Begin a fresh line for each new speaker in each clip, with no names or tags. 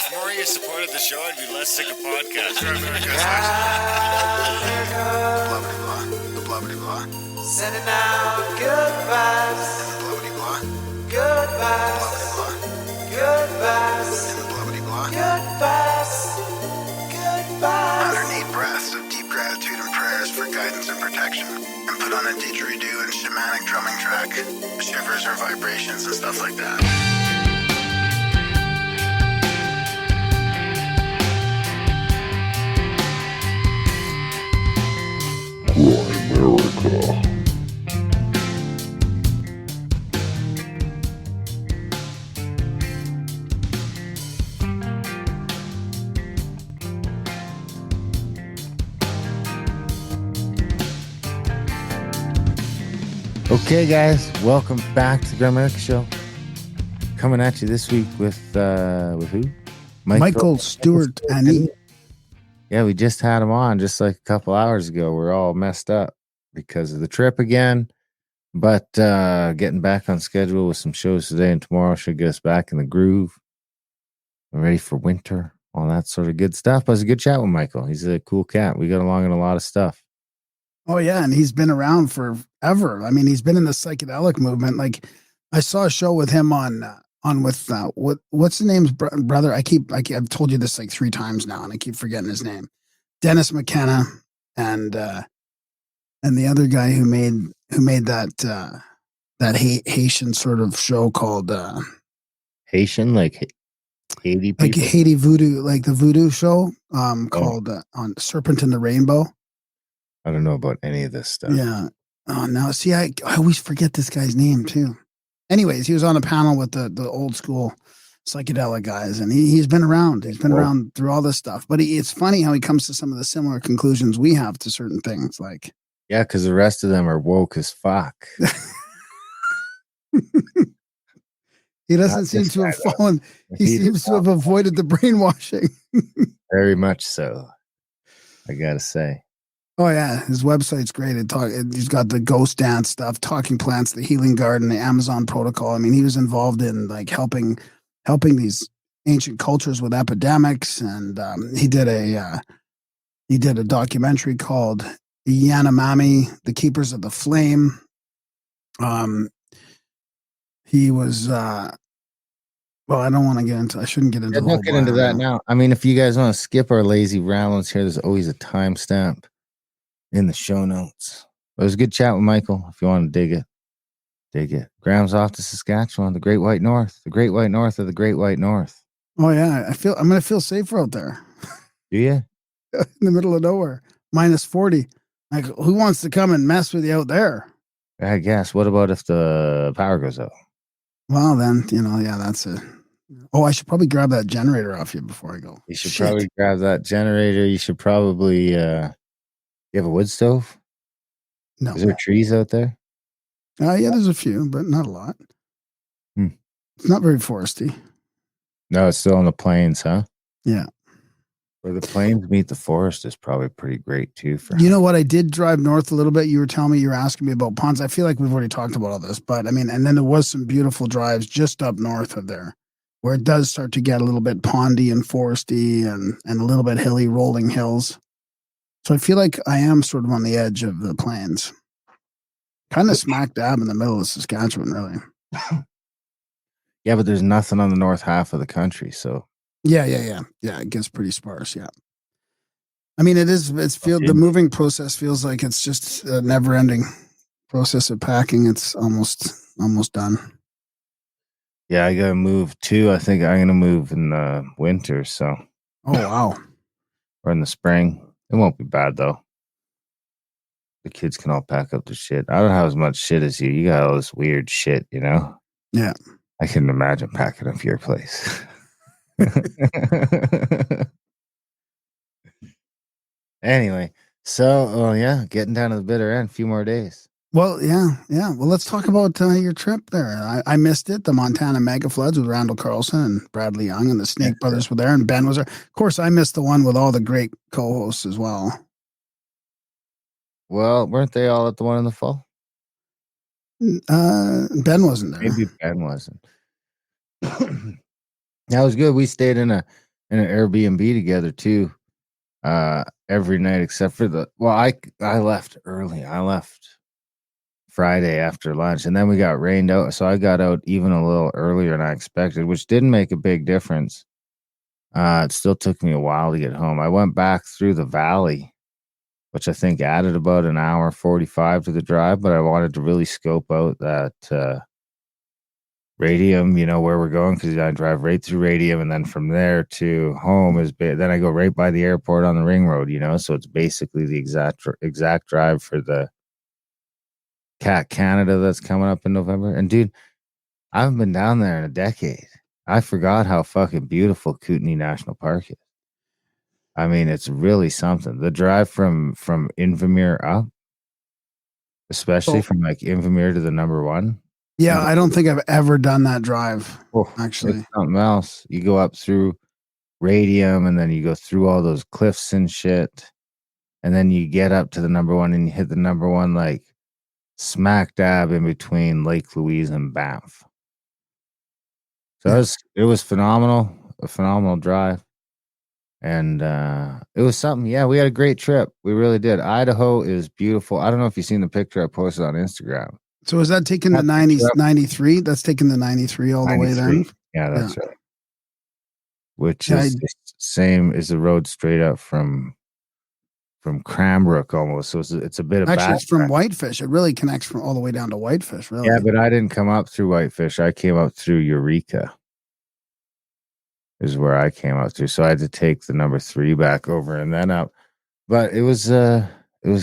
If more of you supported the show, I'd be less sick of podcasts.
The blah blah blah.
Sending out good vibes.
And the blah blah blah.
Good vibes. Good vibes.
And the blah blah blah.
Good vibes. Good vibes.
108 breaths of deep gratitude and prayers for guidance and protection. And put on a didgeridoo and shamanic drumming track. Shivers or vibrations and stuff like that.
America.
Okay, guys, welcome back to the America Show. Coming at you this week with who?
Michael, Stuart, and he.
Yeah, we just had him on just like a couple hours ago. We're all messed up because of the trip again, but getting back on schedule with some shows today and tomorrow should get us back in the groove. We're ready for winter, all that sort of good stuff. But it was a good chat with Michael. He's a cool cat. We got along in a lot of stuff.
Oh yeah, and he's been around forever. I mean, he's been in the psychedelic movement. Like, I saw a show with him on with what's the name's brother? I've told you this like 3 times now, and I keep forgetting his name. Dennis McKenna and the other guy who made that Haitian sort of show called
Haitian, like Haiti people?
like Haiti voodoo, like the voodoo show called on Serpent in the Rainbow.
I don't know about any of this stuff.
Yeah. Oh no. See, I always forget this guy's name too. Anyways, he was on a panel with the old school psychedelic guys, and he's been around. He's been around through all this stuff. But it's funny how he comes to some of the similar conclusions we have to certain things. Like,
yeah, because the rest of them are woke as fuck.
he doesn't seem to have fallen. He seems to have avoided the brainwashing.
Very much so, I gotta say.
Oh yeah, his website's great. He's got the ghost dance stuff, talking plants, the healing garden, the Amazon protocol. I mean, he was involved in like helping these ancient cultures with epidemics, and he did a documentary called Yanomami, The Keepers of the Flame. He was well, I don't want to get into. I shouldn't get into.
Don't get into that now. I mean, if you guys want to skip our lazy ramblings here, there's always a timestamp in the show notes. It was a good chat with Michael. If you want to dig it, dig it. Graham's off to Saskatchewan, the Great White North, the Great White North of the Great White North.
Oh yeah, I'm gonna feel safer out there.
Do you?
In the middle of nowhere, -40. Like, who wants to come and mess with you out there?
I guess. What about if the power goes out?
Well, then yeah, that's it. Oh, I should probably grab that generator off you before I go.
You should probably grab that generator. You should probably. You have a wood stove?
No.
Is there trees out there?
Yeah, there's a few, but not a lot. It's not very foresty.
No, it's still on the plains, huh?
Yeah.
Where the plains meet the forest is probably pretty great too.
You know what? I did drive north a little bit. You were telling me, you were asking me about ponds. I feel like we've already talked about all this, but I mean, and then there was some beautiful drives just up north of there, where it does start to get a little bit pondy and foresty and a little bit hilly, rolling hills. So I feel like I am sort of on the edge of the plains, kind of smack dab in the middle of Saskatchewan, really.
Yeah, but there's nothing on the north half of the country, so
yeah. It gets pretty sparse. Yeah, I mean, the moving process feels like it's just a never-ending process of packing. It's almost done.
Yeah, I gotta move too. I think I'm gonna move in the winter. So,
oh wow,
or in the spring. It won't be bad though. The kids can all pack up their shit. I don't have as much shit as you. You got all this weird shit, you know?
Yeah.
I couldn't imagine packing up your place. Anyway, so yeah, getting down to the bitter end. A few more days.
Well, yeah. Well, let's talk about your trip there. I missed it. The Montana Mega Floods with Randall Carlson and Bradley Young, and the Snake Brothers were there, and Ben was there. Of course, I missed the one with all the great co-hosts as well.
Well, weren't they all at the one in the fall?
Ben wasn't there.
Maybe Ben wasn't. That was good. We stayed in a in an Airbnb together too. Every night except for I left early. I left Friday after lunch, and then we got rained out, so I got out even a little earlier than I expected, which didn't make a big difference. It still took me a while to get home. I went back through the valley, which I think added about an hour 45 to the drive, but I wanted to really scope out that Radium, where we're going, because I drive right through Radium, and then from there to home then I go right by the airport on the ring road, so it's basically the exact drive for the Cat Canada that's coming up in November. And dude, I haven't been down there in a decade. I forgot how fucking beautiful Kootenay National Park is. I mean, it's really something. The drive from Invermere up, especially from like Invermere to the number one.
Yeah, I don't think I've ever done that drive. Actually,
it's something else. You go up through Radium, and then you go through all those cliffs and shit, and then you get up to the number one, and you hit the number one like smack dab in between Lake Louise and Banff. So it was phenomenal, a phenomenal drive. And it was something. Yeah, we had a great trip. We really did. Idaho is beautiful. I don't know if you've seen the picture I posted on Instagram.
So is that taking the 93? That's taking the 93 all the way then?
Yeah, that's right. Which is the same as the road straight up from Cranbrook almost. So it's a bit of
actually it's from Whitefish. It really connects from all the way down to Whitefish, really.
Yeah, but I didn't come up through Whitefish. I came up through Eureka. Is where I came up through. So I had to take the number 3 back over and then up. But it was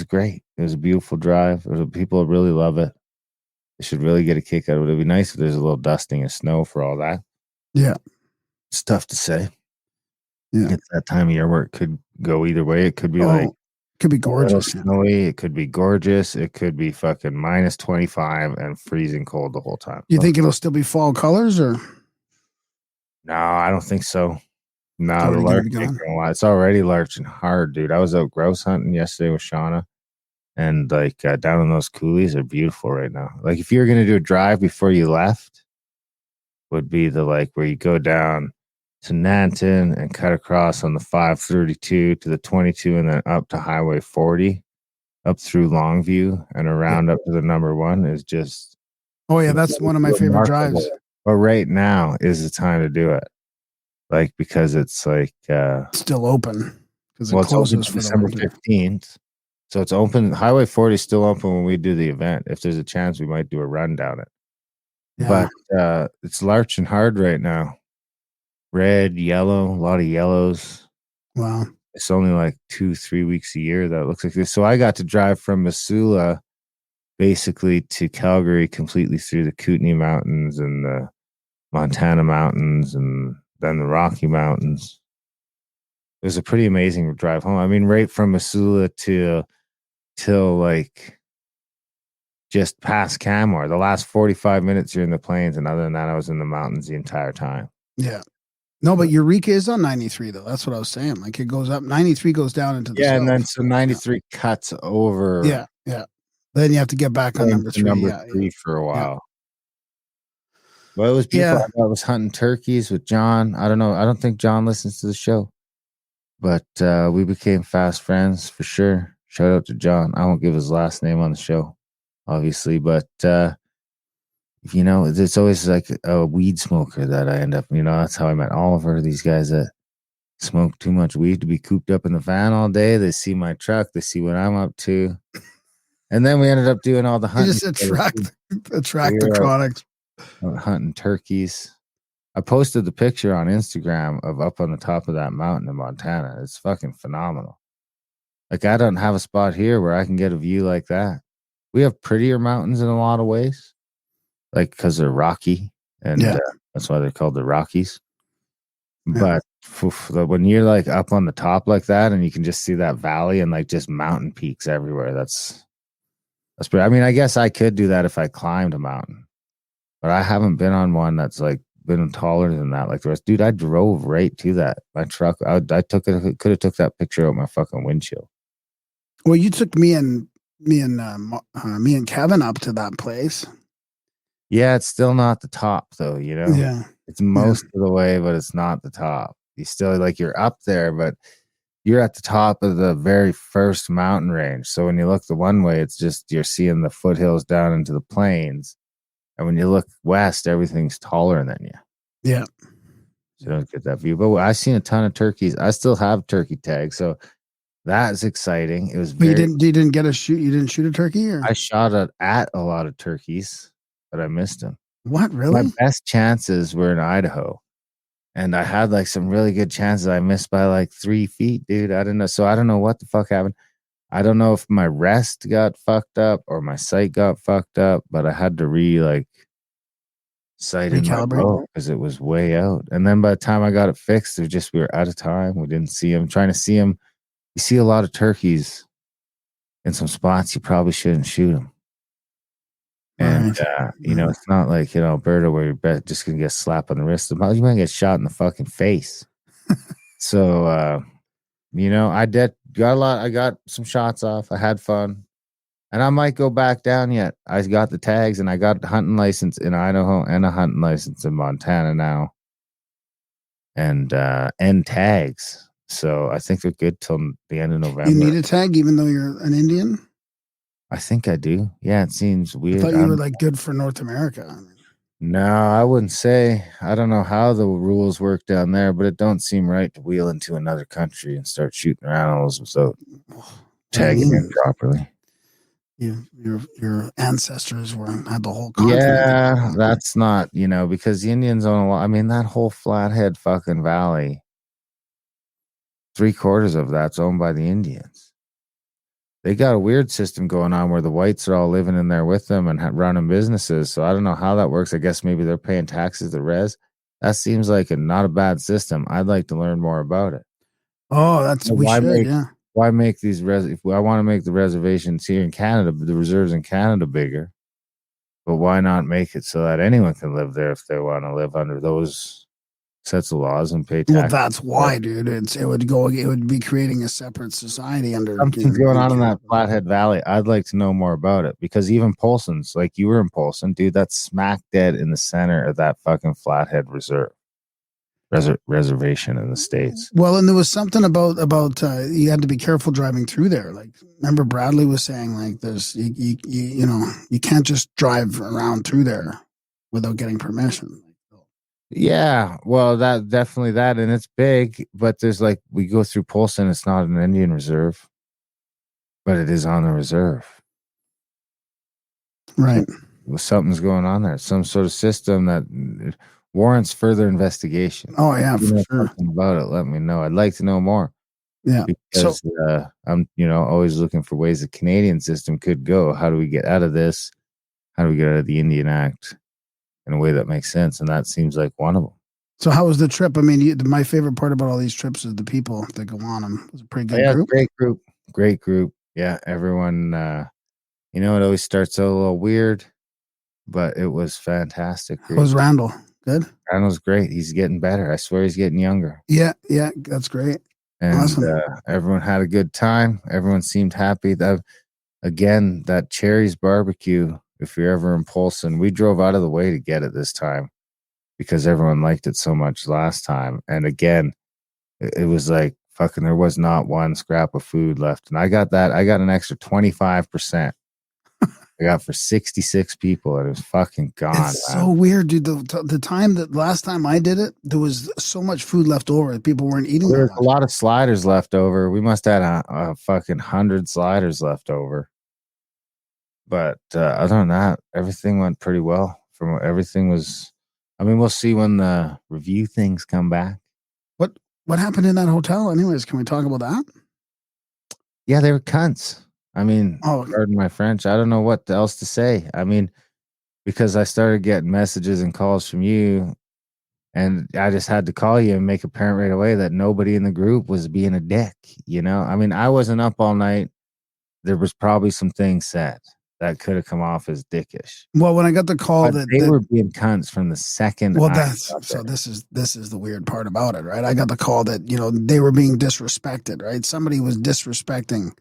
great. It was a beautiful drive. People really love it. They should really get a kick out of it. It'd be nice if there's a little dusting of snow for all that.
Yeah.
It's tough to say.
Yeah.
It's that time of year where it could go either way. It could be
it could be gorgeous.
Snowy. It could be gorgeous. It could be fucking minus 25 and freezing cold the whole time.
You think it'll still be fall colors or?
No, I don't think so. No, the larch ain't gonna lie. It's already larching hard, dude. I was out grouse hunting yesterday with Shauna, and like down in those coulees are beautiful right now. Like if you were gonna do a drive before you left, would be the where you go down to Nanton and cut across on the 532 to the 22 and then up to Highway 40, up through Longview and around up to the number 1 is just.
Oh yeah, that's one of my favorite drives.
But right now is the time to do it, because it's
still open because
it's open December 15th, so it's open. Highway 40 is still open when we do the event. If there's a chance, we might do a run down it. Yeah. But it's larching hard right now. Red, yellow, a lot of yellows.
Wow.
It's only 2-3 weeks a year that it looks like this. So I got to drive from Missoula basically to Calgary completely through the Kootenay Mountains and the Montana Mountains and then the Rocky Mountains. It was a pretty amazing drive home. I mean, right from Missoula till just past Canmore. The last 45 minutes you're in the plains, and other than that, I was in the mountains the entire time.
Yeah. No, but Eureka is on 93 though. That's what I was saying. It goes up. 93 goes down into the south.
And then so 93 cuts over.
Yeah, yeah. Then you have to get back on number 3.
Number 3 for a while. Yeah. Well, it was beautiful. I was hunting turkeys with John. I don't know. I don't think John listens to the show, but we became fast friends for sure. Shout out to John. I won't give his last name on the show, obviously, but it's always like a weed smoker that I end up. That's how I met Oliver. These guys that smoke too much weed to be cooped up in the van all day. They see my truck. They see what I'm up to, and then we ended up doing all the hunting.
You just attract the product.
Hunting turkeys. I posted the picture on Instagram of up on the top of that mountain in Montana. It's fucking phenomenal. I don't have a spot here where I can get a view like that. We have prettier mountains in a lot of ways, because they're rocky, and that's why they're called the Rockies. Yeah. But when you're up on the top like that, and you can just see that valley and just mountain peaks everywhere, that's pretty. I mean, I guess I could do that if I climbed a mountain. But I haven't been on one that's been taller than that like the rest. Dude, I drove right to that. My truck, I could have took that picture out my fucking windshield.
Well, you took me and Kevin up to that place.
Yeah, it's still not the top though,
Yeah.
It's most of the way, but it's not the top. You still like you're up there, but you're at the top of the very first mountain range. So when you look the one way, it's just you're seeing the foothills down into the plains. And when you look west, everything's taller than you.
Yeah.
So you don't get that view. But I've seen a ton of turkeys. I still have turkey tags. So that's exciting. It was
But
very
you didn't get a shoot. You didn't shoot a turkey, or
I shot at a lot of turkeys, but I missed them.
what?
My
Really?
best chances were in Idaho. And I had like some really good chances. I missed by like 3 feet, dude. I don't know. So I don't know what the fuck happened. I don't know if my rest got fucked up or my sight got fucked up, but I had to sight in my
Recalibrate?
bow because it was way out. And then by the time I got it fixed, we were out of time. We didn't see them. Trying to see them. You see a lot of turkeys in some spots you probably shouldn't shoot them. And,
Right.
it's not like, Alberta where you're just going to get slapped on the wrist. You might get shot in the fucking face. So, I got some shots off. I had fun. And I might go back down yet. I got the tags and I got a hunting license in Idaho and a hunting license in Montana now. And tags. So I think they're good till the end of November.
You need a tag even though you're an Indian?
I think I do. Yeah, it seems weird.
I thought you were like good for North America.
No, I wouldn't say. I don't know how the rules work down there, but it don't seem right to wheel into another country and start shooting animals without tagging in properly.
Your ancestors had the whole continent.
Yeah, that's not, because the Indians own a lot. I mean, that whole Flathead fucking valley, 3/4 of that's owned by the Indians. They got a weird system going on where the whites are all living in there with them and running businesses. So I don't know how that works. I guess maybe they're paying taxes to res. That seems like not a bad system. I'd like to learn more about it.
Oh,
Why make these if I want to make the reservations here in Canada, the reserves in Canada bigger, but why not make it so that anyone can live there if they want to live under those sets of laws and pay taxes?
Well, that's why, dude. It would be creating a separate society under
something's going on in that Flathead Valley. I'd like to know more about it because even Polson's, like you were in Polson, dude, that's smack dead in the center of that fucking Flathead reservation in the States.
Well, and there was something about you had to be careful driving through there. Like, remember Bradley was saying, like, there's you can't just drive around through there without getting permission.
Yeah, well, that definitely that, and it's big, but there's like we go through Polson. It's not an Indian reserve, but it is on the reserve.
Right.
Well, something's going on there. Some sort of system that warrants further investigation.
Oh yeah, for sure.
Something about it, let me know. I'd like to know more.
Yeah,
because I'm always looking for ways the Canadian system could go. How do we get out of this? How do we get out of the Indian Act in a way that makes sense? And that seems like one of them.
So how was the trip? I mean, my favorite part about all these trips is the people that go on them. It was a pretty good group.
Great group. Yeah, everyone. It always starts out a little weird, but it was fantastic.
How was Randall? Good.
Randall's great. He's getting better. I swear he's getting younger.
Yeah, that's great.
And
awesome.
Everyone had a good time. Everyone seemed happy. That Cherry's barbecue, if you're ever in Polson, we drove out of the way to get it this time because everyone liked it so much last time. And again, it was like fucking there was not one scrap of food left. And I got an extra 25%. I got for 66 people, and it was fucking gone.
It's so weird, dude. The last time I did it, there was so much food left over. People weren't eating.
There's a lot of sliders left over. We must have had a fucking 100 sliders left over. But other than that, everything went pretty well. We'll see when the review things come back.
What happened in that hotel? Anyways, can we talk about that?
Yeah, they were cunts. Pardon my French. I don't know what else to say. Because I started getting messages and calls from you, and I just had to call you and make apparent right away that nobody in the group was being a dick. I wasn't up all night. There was probably some things said that could have come off as dickish.
Well, when I got the call
but they were being cunts from the second.
Well, this is the weird part about it, right? I got the call that they were being disrespected, right? Somebody was disrespecting.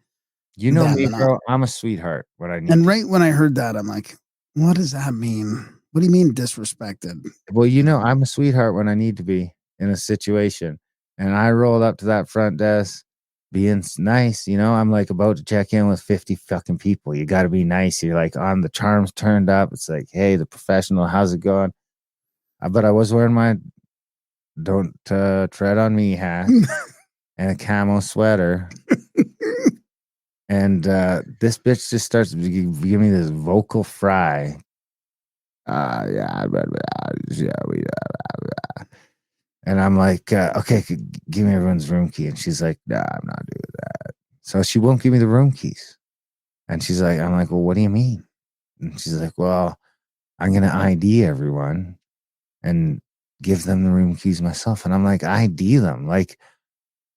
You know me, bro. I'm a sweetheart.
Right when I heard that, I'm like, what does that mean? What do you mean disrespected?
Well, I'm a sweetheart when I need to be in a situation. And I rolled up to that front desk being nice, you know. I'm like about to check in with 50 fucking people. You got to be nice. You're like on the charms turned up. It's like, hey, the professional, how's it going? But I was wearing my don't tread on me hat and a camo sweater. And this bitch just starts to give me this vocal fry. And I'm like, okay, give me everyone's room key. And she's like, nah, I'm not doing that. So she won't give me the room keys. And she's like, I'm like, well, what do you mean? And she's like, well, I'm going to ID everyone and give them the room keys myself. And I'm like, ID them. Like,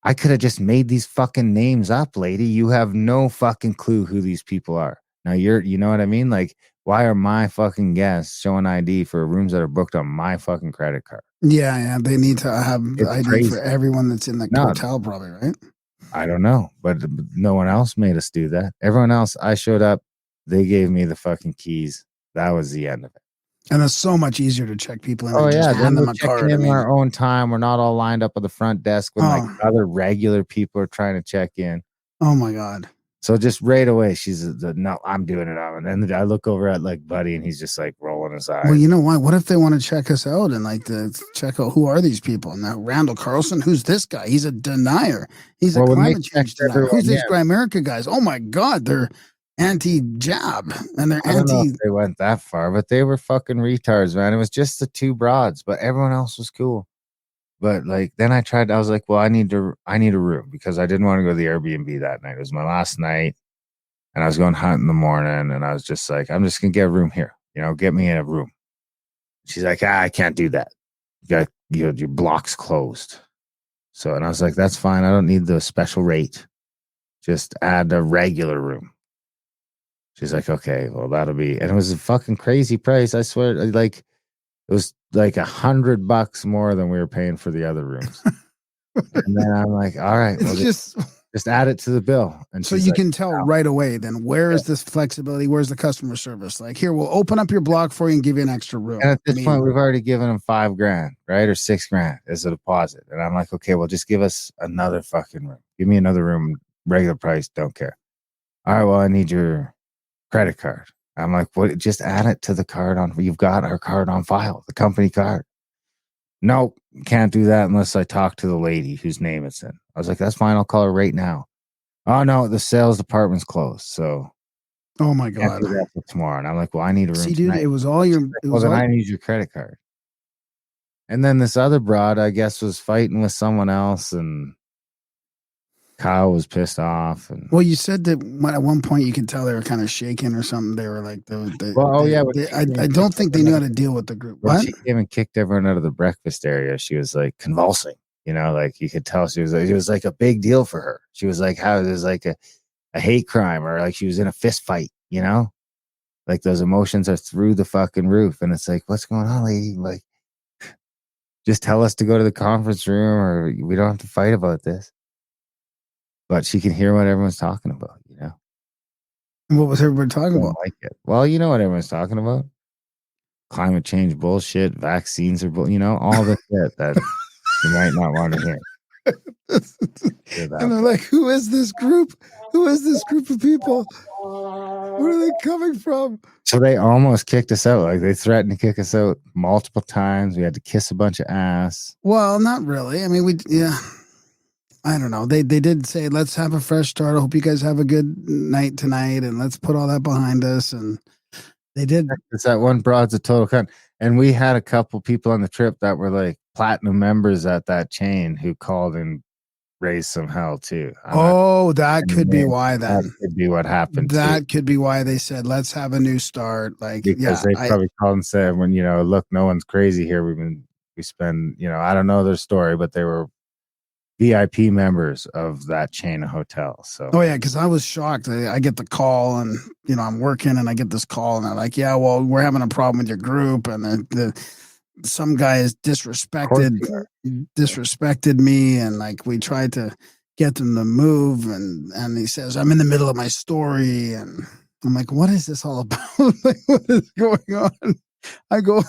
I could have just made these fucking names up, lady. You have no fucking clue who these people are. Now you know what I mean? Like, why are my fucking guests showing ID for rooms that are booked on my fucking credit card?
Yeah. They need to have the
It's
ID
crazy.
for everyone that's in the hotel, probably, right?
I don't know, but no one else made us do that. Everyone else, I showed up, they gave me the fucking keys. That was the end of it.
And it's so much easier to check people in.
Oh
and
yeah,
just
then
hand
we're
them a
checking
card.
in our own time. We're not all lined up at the front desk when like other regular people are trying to check in.
Oh my God.
So just right away, she's no, I'm doing it on. And then I look over at like Buddy, and he's just like rolling his eyes.
Well, you know what? What if they want to check us out and like to check out who are these people? Now, Randall Carlson, who's this guy? He's a denier. He's a climate change denier. Who's these Gray America guys? Oh my God, they're anti-jab and they're
I don't know if they went that far, but they were fucking retards, man. It was just the two broads, but everyone else was cool. But like then I was like, well, I need a room because I didn't want to go to the Airbnb that night. It was my last night and I was going hunt in the morning and I was just like, I'm just gonna get a room here, you know, get me a room. She's like, I can't do that. Your block's closed. So and I was like, that's fine. I don't need the special rate. Just add a regular room. She's like, okay, well that'll be, and it was a fucking crazy price. I swear, like it was like $100 more than we were paying for the other rooms. And then I'm like, all right, well, just add it to the bill. And
so you can tell right away then where is this flexibility? Where's the customer service? Like here, we'll open up your block for you and give you an extra room.
And at this point, we've already given them $5,000, right? Or $6,000 as a deposit. And I'm like, okay, well, just give us another fucking room. Give me another room, regular price, don't care. All right, well, I need your credit card. I'm like, what? Just add it to the card you've got our card on file, the company card. Nope, can't do that unless I talk to the lady whose name it's in. I was like, that's fine. I'll call her right now. Oh no, the sales department's closed. So,
oh my God,
can't do that for tomorrow. And I'm like, well, I need a room.
See, dude,
tonight.
it was all your.
Then I need your credit card. And then this other broad, I guess, was fighting with someone else, and Kyle was pissed off. And
well, you said that at one point you could tell they were kind of shaking or something. They were like, I don't think they knew how to deal with the group.
When she came and kicked everyone out of the breakfast area, she was like convulsing. You know, like you could tell she was. It was like a big deal for her. She was like, how it was like a hate crime, or like she was in a fist fight. You know, like those emotions are through the fucking roof, and it's like, what's going on, lady? Like, just tell us to go to the conference room, or we don't have to fight about this. But she can hear what everyone's talking about, you know.
And what was everybody talking about?
Like it. Well, you know what everyone's talking about: climate change bullshit, vaccines are, you know, all the shit that you might not want to hear.
And they're like, "Who is this group? Who is this group of people? Where are they coming from?"
So they almost kicked us out. Like they threatened to kick us out multiple times. We had to kiss a bunch of ass.
Well, not really. I mean, I don't know. They did say, let's have a fresh start. I hope you guys have a good night tonight, and let's put all that behind us. And they did.
It's that one broad's a total cunt. And we had a couple people on the trip that were like platinum members at that chain who called and raised some hell too.
That could be why then.
That could be what happened.
That could be why they said, let's have a new start. Like,
because they probably called and said, when, you know, look, no one's crazy here. We spend, you know, I don't know their story, but they were VIP members of that chain of hotels. So,
oh yeah, because I was shocked. I get the call, and you know I'm working, and I get this call, and they're like, "Yeah, well, we're having a problem with your group," and some guy has disrespected me, and like we tried to get them to move, and he says, "I'm in the middle of my story," and I'm like, "What is this all about? Like, what is going on?" I go,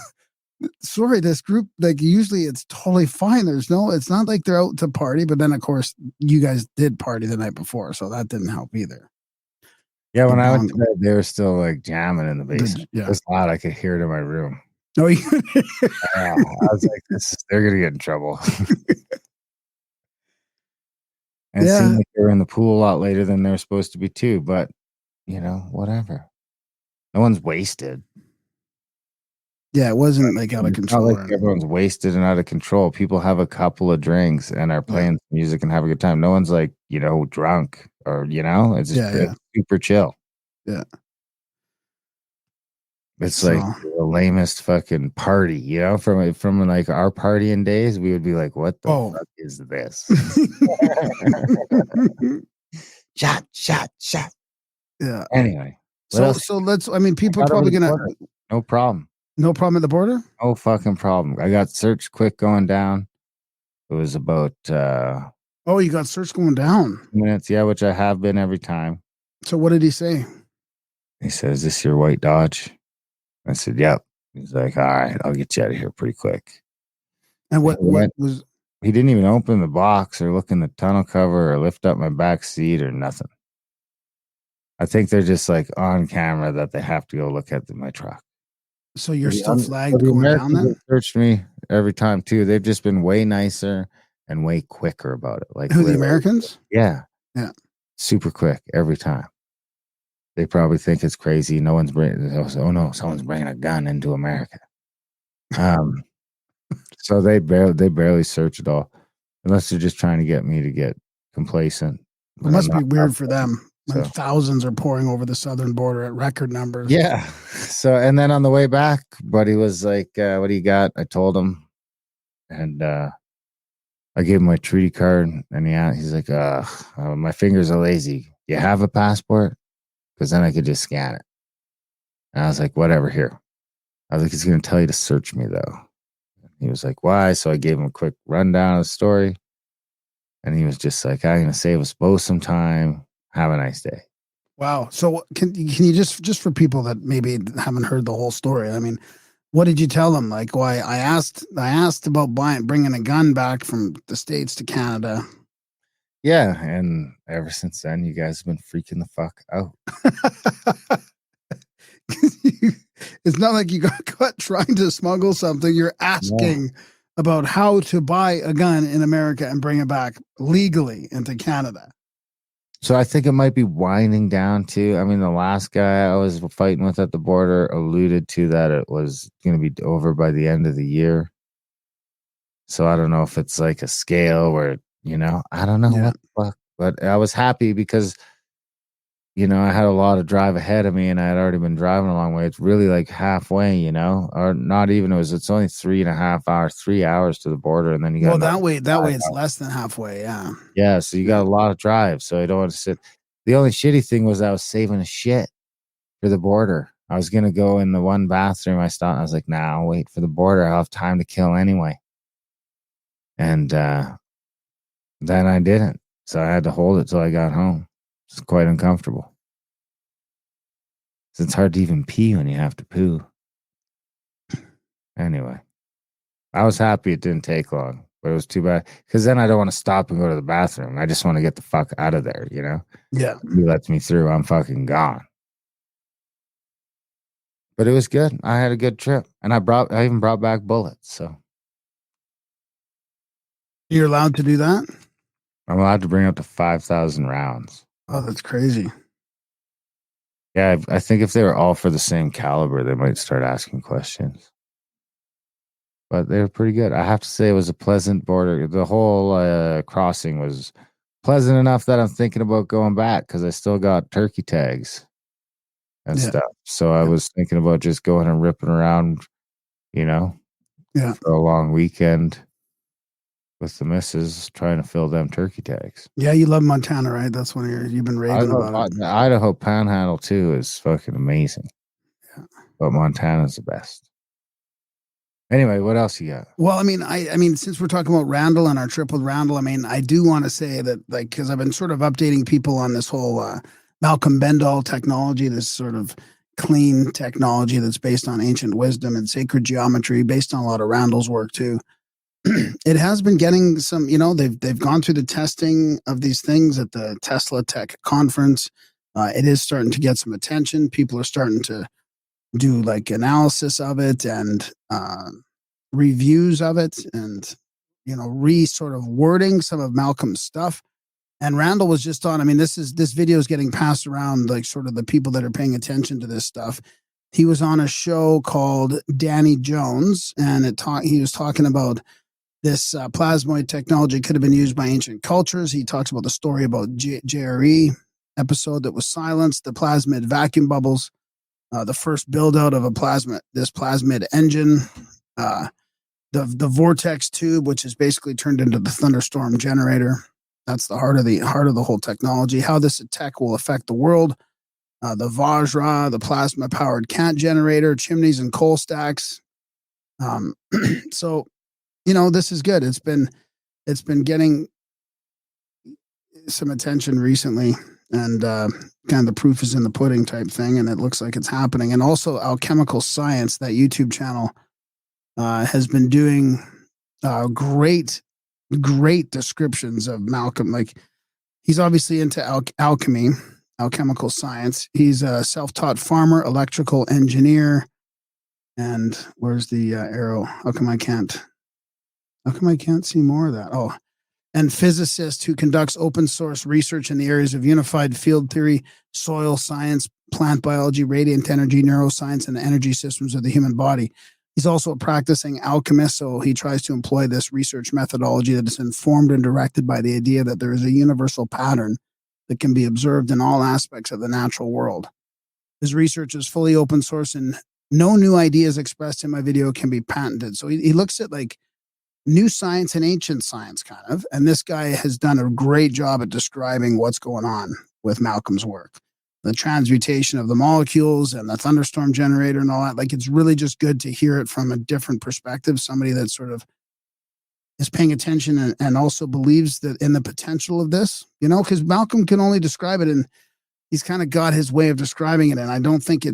sorry, this group, like usually it's totally fine. It's not like they're out to party, but then of course you guys did party the night before, so that didn't help either.
Yeah, when
The
I went to
bond-
bed, they were still like jamming in the basement.
yeah.
It was loud. I could hear it in my room.
Oh,
I was like, they're gonna get in trouble. And it
Yeah.
seemed like they were in the pool a lot later than they were supposed to be too, but whatever. No one's wasted.
Yeah, it wasn't like out of
It's not
control.
like
or anything.
everyone's wasted and out of control. People have a couple of drinks and are playing music and have a good time. No one's like, drunk or, it's just
Yeah.
it's super chill.
Yeah.
It's like the lamest fucking party, from like our partying days, we would be like, what the fuck is this? Shot.
Yeah.
Anyway.
So people are probably gonna
no problem.
No problem at the border?
No fucking problem. I got search quick going down. It was about
you got search going down.
minutes, yeah, which I have been every time.
So what did he say?
He said, "Is this your white Dodge?" I said, "Yep." He's like, "All right, I'll get you out of here pretty quick."
And what was
he didn't even open the box or look in the tonneau cover or lift up my back seat or nothing. I think they're just like on camera that they have to go look at my truck.
So you're still flagged going down then?
Searched me every time too. They've just been way nicer and way quicker about it. Like
who, the Americans?
Yeah.
Yeah.
Super quick every time. They probably think it's crazy. No one's someone's bringing a gun into America. So they barely search at all, unless they're just trying to get me to get complacent.
It must be weird for them when
So.
thousands are pouring over the southern border at record numbers.
Yeah. So, and then on the way back, buddy was like, what do you got? I told him, and I gave him my treaty card, and he's like, my fingers are lazy. You have a passport? Because then I could just scan it. And I was like, whatever, here. I was like, he's going to tell you to search me, though. He was like, why? So I gave him a quick rundown of the story. And he was just like, I'm going to save us both some time. Have a nice day.
Wow. So can you just for people that maybe haven't heard the whole story, I mean, what did you tell them? Like, why I asked about bringing a gun back from the States to Canada.
Yeah. And ever since then, you guys have been freaking the fuck out.
It's not like you got caught trying to smuggle something. You're asking about how to buy a gun in America and bring it back legally into Canada.
So I think it might be winding down too. I mean, the last guy I was fighting with at the border alluded to that it was going to be over by the end of the year. So I don't know if it's like a scale where, I don't know what the fuck. But I was happy because, I had a lot of drive ahead of me and I had already been driving a long way. It's really like halfway, or not even. It's only 3.5 hours, 3 hours to the border. And then you got
that way it's less than halfway. Yeah.
Yeah. So you got a lot of drive. So I don't want to sit. The only shitty thing was I was saving a shit for the border. I was going to go in the one bathroom. I was like, nah, I'll wait for the border. I'll have time to kill anyway. And then I didn't. So I had to hold it till I got home. It's quite uncomfortable. So it's hard to even pee when you have to poo. Anyway, I was happy it didn't take long, but it was too bad because then I don't want to stop and go to the bathroom. I just want to get the fuck out of there, Yeah. He lets me through. I'm fucking gone. But it was good. I had a good trip, and I even brought back bullets. So
you're allowed to do that?
I'm allowed to bring up to 5,000 rounds.
Oh, that's crazy.
Yeah, I think if they were all for the same caliber, they might start asking questions. But they were pretty good. I have to say it was a pleasant border. The whole crossing was pleasant enough that I'm thinking about going back because I still got turkey tags and stuff. So I was thinking about just going and ripping around, for a long weekend with the missus, trying to fill them turkey tags.
Yeah, you love Montana, right? That's one of you've been raving about it.
The Idaho Panhandle too is fucking amazing.
Yeah.
But Montana's the best. Anyway, what else you got?
Well, I mean, since we're talking about Randall and our trip with Randall, I mean, I do want to say that, like, because I've been sort of updating people on this whole Malcolm Bendall technology, this sort of clean technology that's based on ancient wisdom and sacred geometry, based on a lot of Randall's work too. It has been getting some, they've gone through the testing of these things at the Tesla Tech conference. It is starting to get some attention. People are starting to do like analysis of it and reviews of it, and sort of wording some of Malcolm's stuff. And Randall was just on. I mean, this video is getting passed around, like sort of the people that are paying attention to this stuff. He was on a show called Danny Jones, and he was talking about this plasmoid technology could have been used by ancient cultures. He talks about the story about JRE episode that was silenced, the plasmid vacuum bubbles, the first build out of this plasmid engine, the vortex tube, which is basically turned into the thunderstorm generator. That's the heart of the whole technology. How this tech will affect the world. The Vajra, the plasma powered cat generator, chimneys and coal stacks. So, this is good. It's been getting some attention recently, and kind of the proof is in the pudding type thing, and it looks like it's happening. And also Alchemical Science, that YouTube channel, has been doing great descriptions of Malcolm. Like, he's obviously into alchemy, alchemical science. He's a self-taught farmer, electrical engineer. And where's the arrow? How come I can't see more of that? Oh, and physicist who conducts open source research in the areas of unified field theory, soil science, plant biology, radiant energy, neuroscience, and the energy systems of the human body. He's also a practicing alchemist, so he tries to employ this research methodology that is informed and directed by the idea that there is a universal pattern that can be observed in all aspects of the natural world. His research is fully open source, and no new ideas expressed in my video can be patented. So he looks at like new science and ancient science kind of, and this guy has done a great job at describing what's going on with Malcolm's work. The transmutation of the molecules and the thunderstorm generator and all that. Like, it's really just good to hear it from a different perspective. Somebody that sort of is paying attention and also believes that in the potential of this, because Malcolm can only describe it, and he's kind of got his way of describing it. And I don't think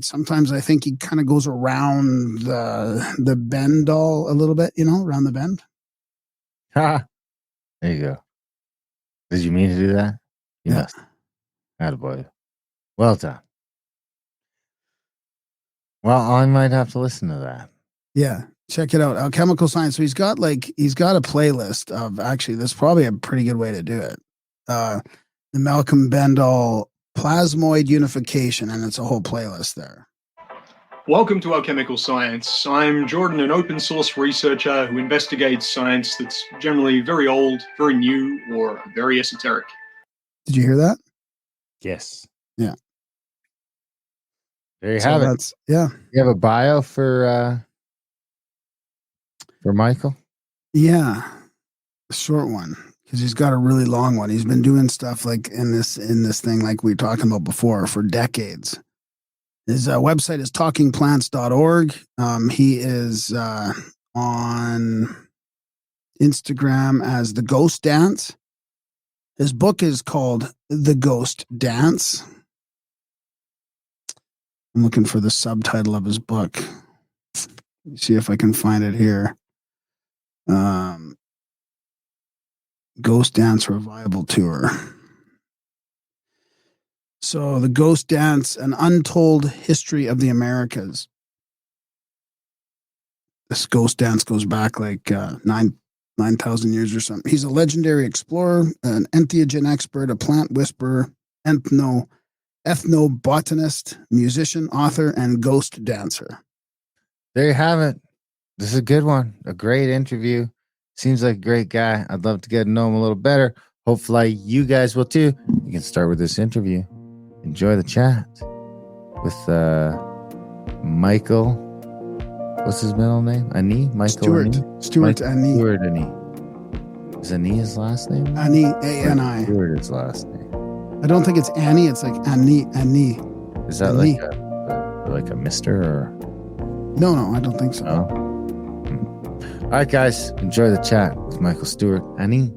sometimes I think he kind of goes around the bend all a little bit, around the bend.
Ha! There you go. Did you mean to do that? You must. Attaboy. Well done. Well, I might have to listen to that.
Yeah, check it out. Alchemical Science. So he's got a playlist of, actually, that's probably a pretty good way to do it. The Malcolm Bendall Plasmoid Unification, and it's a whole playlist there.
Welcome to Alchemical Science. I'm Jordan, an open source researcher who investigates science that's generally very old, very new, or very esoteric.
Did you hear that?
Yes.
Yeah.
There you have it.
Yeah.
You have a bio for Michael?
Yeah. A short one, because he's got a really long one. He's been doing stuff like in this thing, like we were talking about before, for decades. His website is talkingplants.org. He is on Instagram as The Ghost Dance. His book is called The Ghost Dance. I'm looking for the subtitle of his book. See if I can find it here. Ghost Dance Revival Tour. So, The Ghost Dance, an untold history of the Americas. This Ghost Dance goes back like 9,000 years or something. He's a legendary explorer, an entheogen expert, a plant whisperer, ethnobotanist, musician, author, and ghost dancer.
There you have it. This is a good one. A great interview. Seems like a great guy. I'd love to get to know him a little better. Hopefully you guys will too. You can start with this interview. Enjoy the chat with Michael. What's his middle name? Ani? Michael
Stuart.
Ani?
Stuart Ani.
Stuart Ani. Is Ani his last name?
Ani, A-N-I.
Stuart his last name.
I don't think it's Annie. It's like Ani.
Is that
Ani.
like a Mister or?
No, I don't think so.
Oh. All right, guys. Enjoy the chat with Michael Stuart Ani.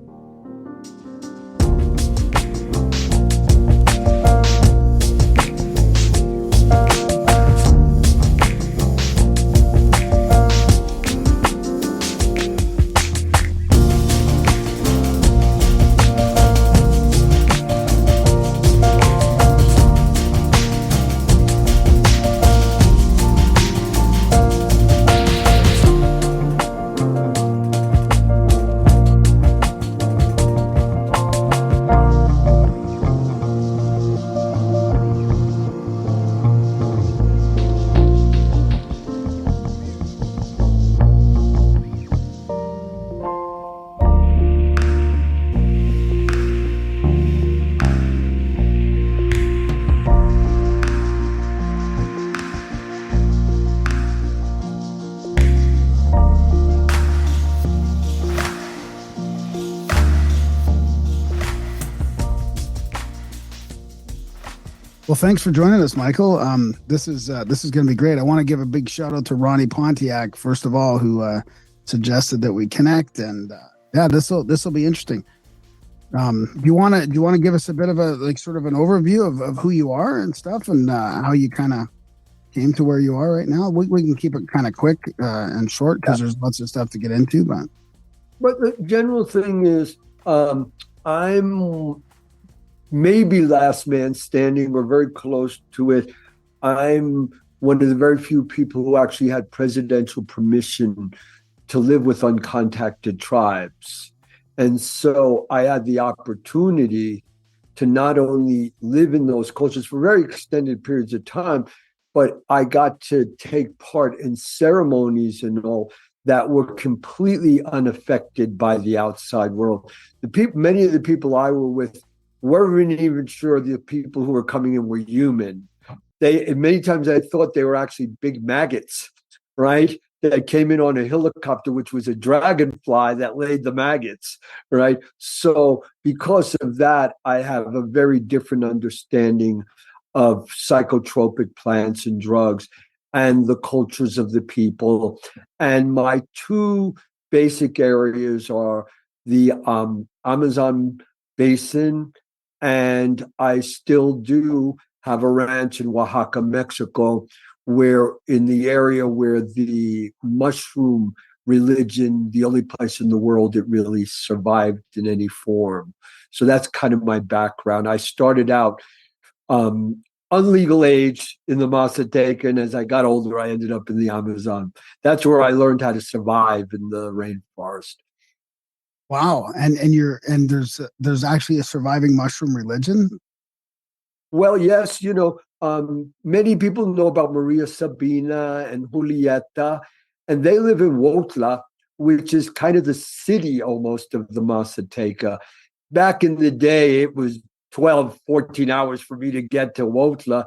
Well, thanks for joining us, Michael. This is going to be great. I want to give a big shout out to Ronnie Pontiac, first of all, who suggested that we connect, and yeah, this will be interesting. Do you want to give us a bit of a sort of an overview of who you are and stuff, and how you kind of came to where you are right now? We can keep it kind of quick and short because there's lots of stuff to get into, but
the general thing is, I'm maybe last man standing or very close to it. I'm one of the very few people who actually had presidential permission to live with uncontacted tribes. And so I had the opportunity to not only live in those cultures for very extended periods of time, but I got to take part in ceremonies and all that were completely unaffected by the outside world. Many of the people I were with weren't even sure the people who were coming in were human. Many times I thought they were actually big maggots, right? That came in on a helicopter, which was a dragonfly that laid the maggots, right? So because of that, I have a very different understanding of psychotropic plants and drugs and the cultures of the people. And my two basic areas are the Amazon basin, and I still do have a ranch in Oaxaca, Mexico, where in the area where the mushroom religion, the only place in the world it really survived in any form. So that's kind of my background. I started out unlegal age in the Mazateca, and as I got older, I ended up in the Amazon. That's where I learned how to survive in the rainforest.
wow. And there's actually a surviving mushroom religion.
Well, yes, many people know about Maria Sabina and Julieta, and they live in Huautla, which is kind of the city almost of the Mazateca. Back in the day, it was 12, 14 hours for me to get to Huautla.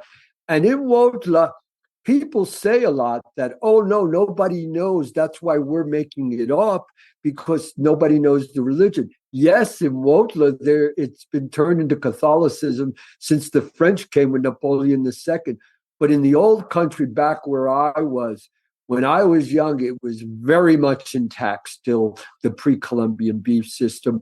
And in Huautla, people say a lot that, oh, no, nobody knows. That's why we're making it up, because nobody knows the religion. Yes, in Huautla, it's been turned into Catholicism since the French came with Napoleon II. But in the old country back where I was, when I was young, it was very much intact still, the pre-Columbian beef system.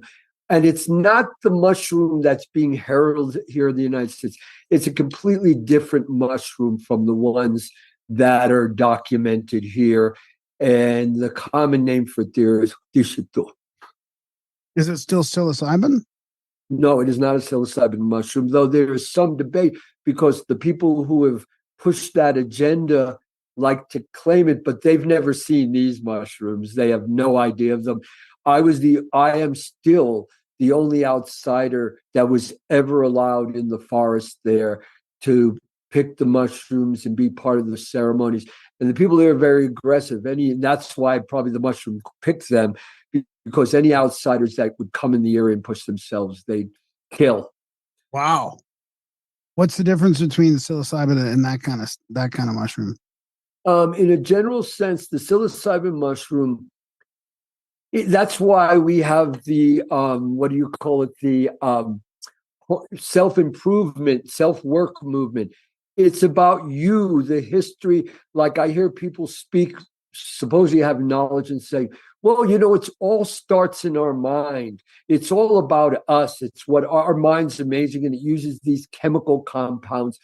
And it's not the mushroom that's being heralded here in the United States. It's a completely different mushroom from the ones that are documented here. And the common name for it there is dishito.
Is it still psilocybin?
No, it is not a psilocybin mushroom, though there is some debate because the people who have pushed that agenda like to claim it, but they've never seen these mushrooms. They have no idea of them. I am still the only outsider that was ever allowed in the forest there to pick the mushrooms and be part of the ceremonies. And the people there are very aggressive. That's why probably the mushroom picked them, because any outsiders that would come in the area and push themselves, they'd kill.
Wow. What's the difference between the psilocybin and that kind of mushroom?
In a general sense, the psilocybin mushroom, that's why we have the the self-improvement, self-work movement. It's about you, the history. Like I hear people speak, supposedly have knowledge and say, well, it's all starts in our mind. It's all about us. It's what our mind's amazing, and it uses these chemical compounds.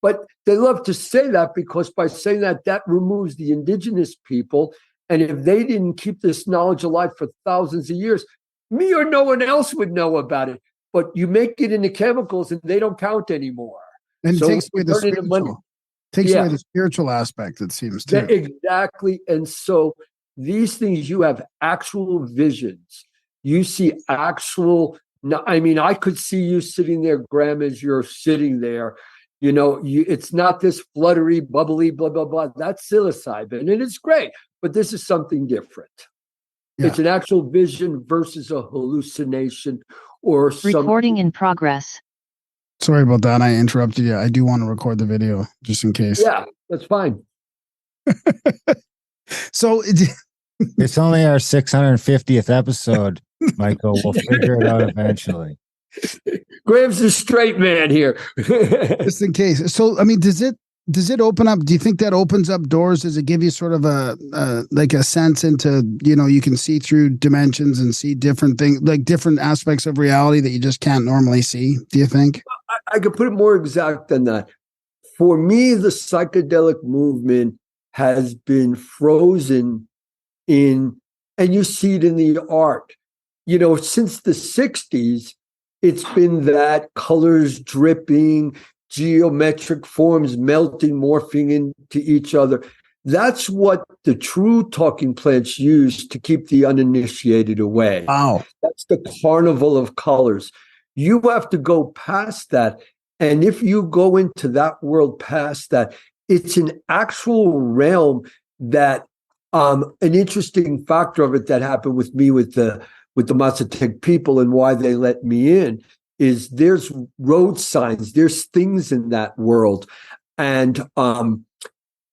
But they love to say that because by saying that removes the indigenous people. And if they didn't keep this knowledge alive for thousands of years, me or no one else would know about it. But you make it into chemicals and they don't count anymore.
And
so
it takes away the spiritual aspect, it seems, too.
Exactly. And so these things, you have actual visions. You see actual, I could see you sitting there, Graham, as you're sitting there. It's not this fluttery, bubbly, blah, blah, blah. That's psilocybin, and it's great. But this is something different. Yeah. It's an actual vision versus a hallucination or
recording in progress.
Sorry about that. I interrupted you. I do want to record the video just in case.
Yeah, that's fine.
So
it's only our 650th episode, Michael. We'll figure it out eventually.
Graham's the straight man here.
Just in case. So, I mean, does it open up? Do you think that opens up doors? Does it give you sort of a like a sense into, you can see through dimensions and see different things, like different aspects of reality that you just can't normally see? Do you think?
I could put it more exact than that. For me, the psychedelic movement has been frozen in, and you see it in the art. Since the 60s, it's been that colors dripping, geometric forms melting, morphing into each other. That's what the true talking plants use to keep the uninitiated away.
Wow.
That's the carnival of colors. You have to go past that. And if you go into that world past that, it's an actual realm that an interesting factor of it that happened with me with the Mazatec people and why they let me in is there's road signs, there's things in that world. And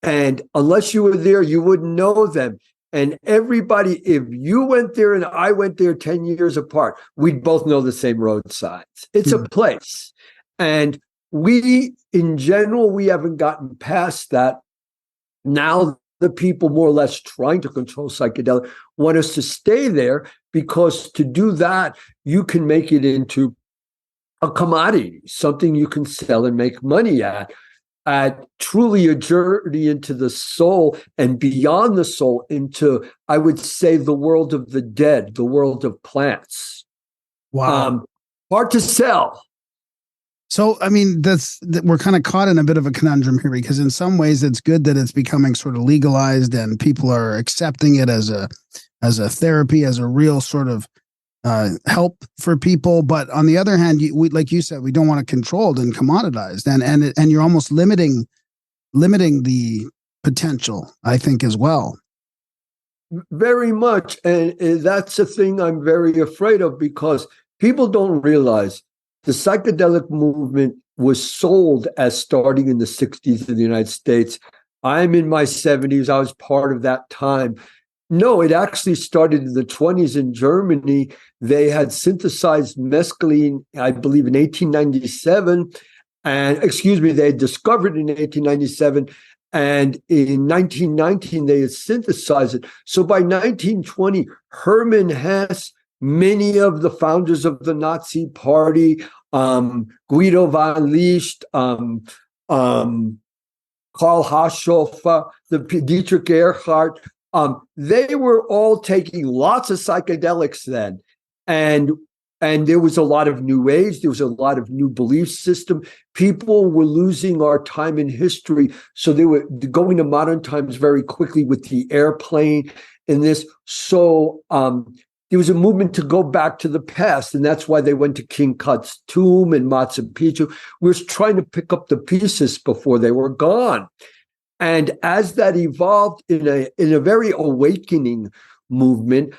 unless you were there, you wouldn't know them. And everybody, if you went there and I went there 10 years apart, we'd both know the same road signs. It's a place. And we, in general, we haven't gotten past that. Now the people more or less trying to control psychedelic want us to stay there, because to do that, you can make it into a commodity, something you can sell and make money at truly a journey into the soul and beyond the soul into, I would say, the world of the dead, the world of plants.
Wow.
Hard to sell.
So, I mean, we're kind of caught in a bit of a conundrum here, because in some ways it's good that it's becoming sort of legalized and people are accepting it as a therapy, as a real sort of help for people. But on the other hand, we, like you said, we don't want it controlled and commoditized, and you're almost limiting the potential, I think, as well.
Very much. And that's a thing I'm very afraid of, because people don't realize the psychedelic movement was sold as starting in the 60s in the United States. I'm in my 70s. I was part of that time. No, it actually started in the 20s in Germany. They had synthesized mescaline, I believe, in 1897. And they had discovered it in 1897. And in 1919, they had synthesized it. So by 1920, Hermann Hesse, many of the founders of the Nazi Party, Guido von Liest, Karl Haschhofer, Dietrich Ehrhardt, they were all taking lots of psychedelics then. And there was a lot of new age. There was a lot of new belief system. People were losing our time in history. So they were going to modern times very quickly with the airplane and this. So there was a movement to go back to the past. And that's why they went to King Tut's tomb and Machu Picchu. We were trying to pick up the pieces before they were gone. And as that evolved in a very awakening movement,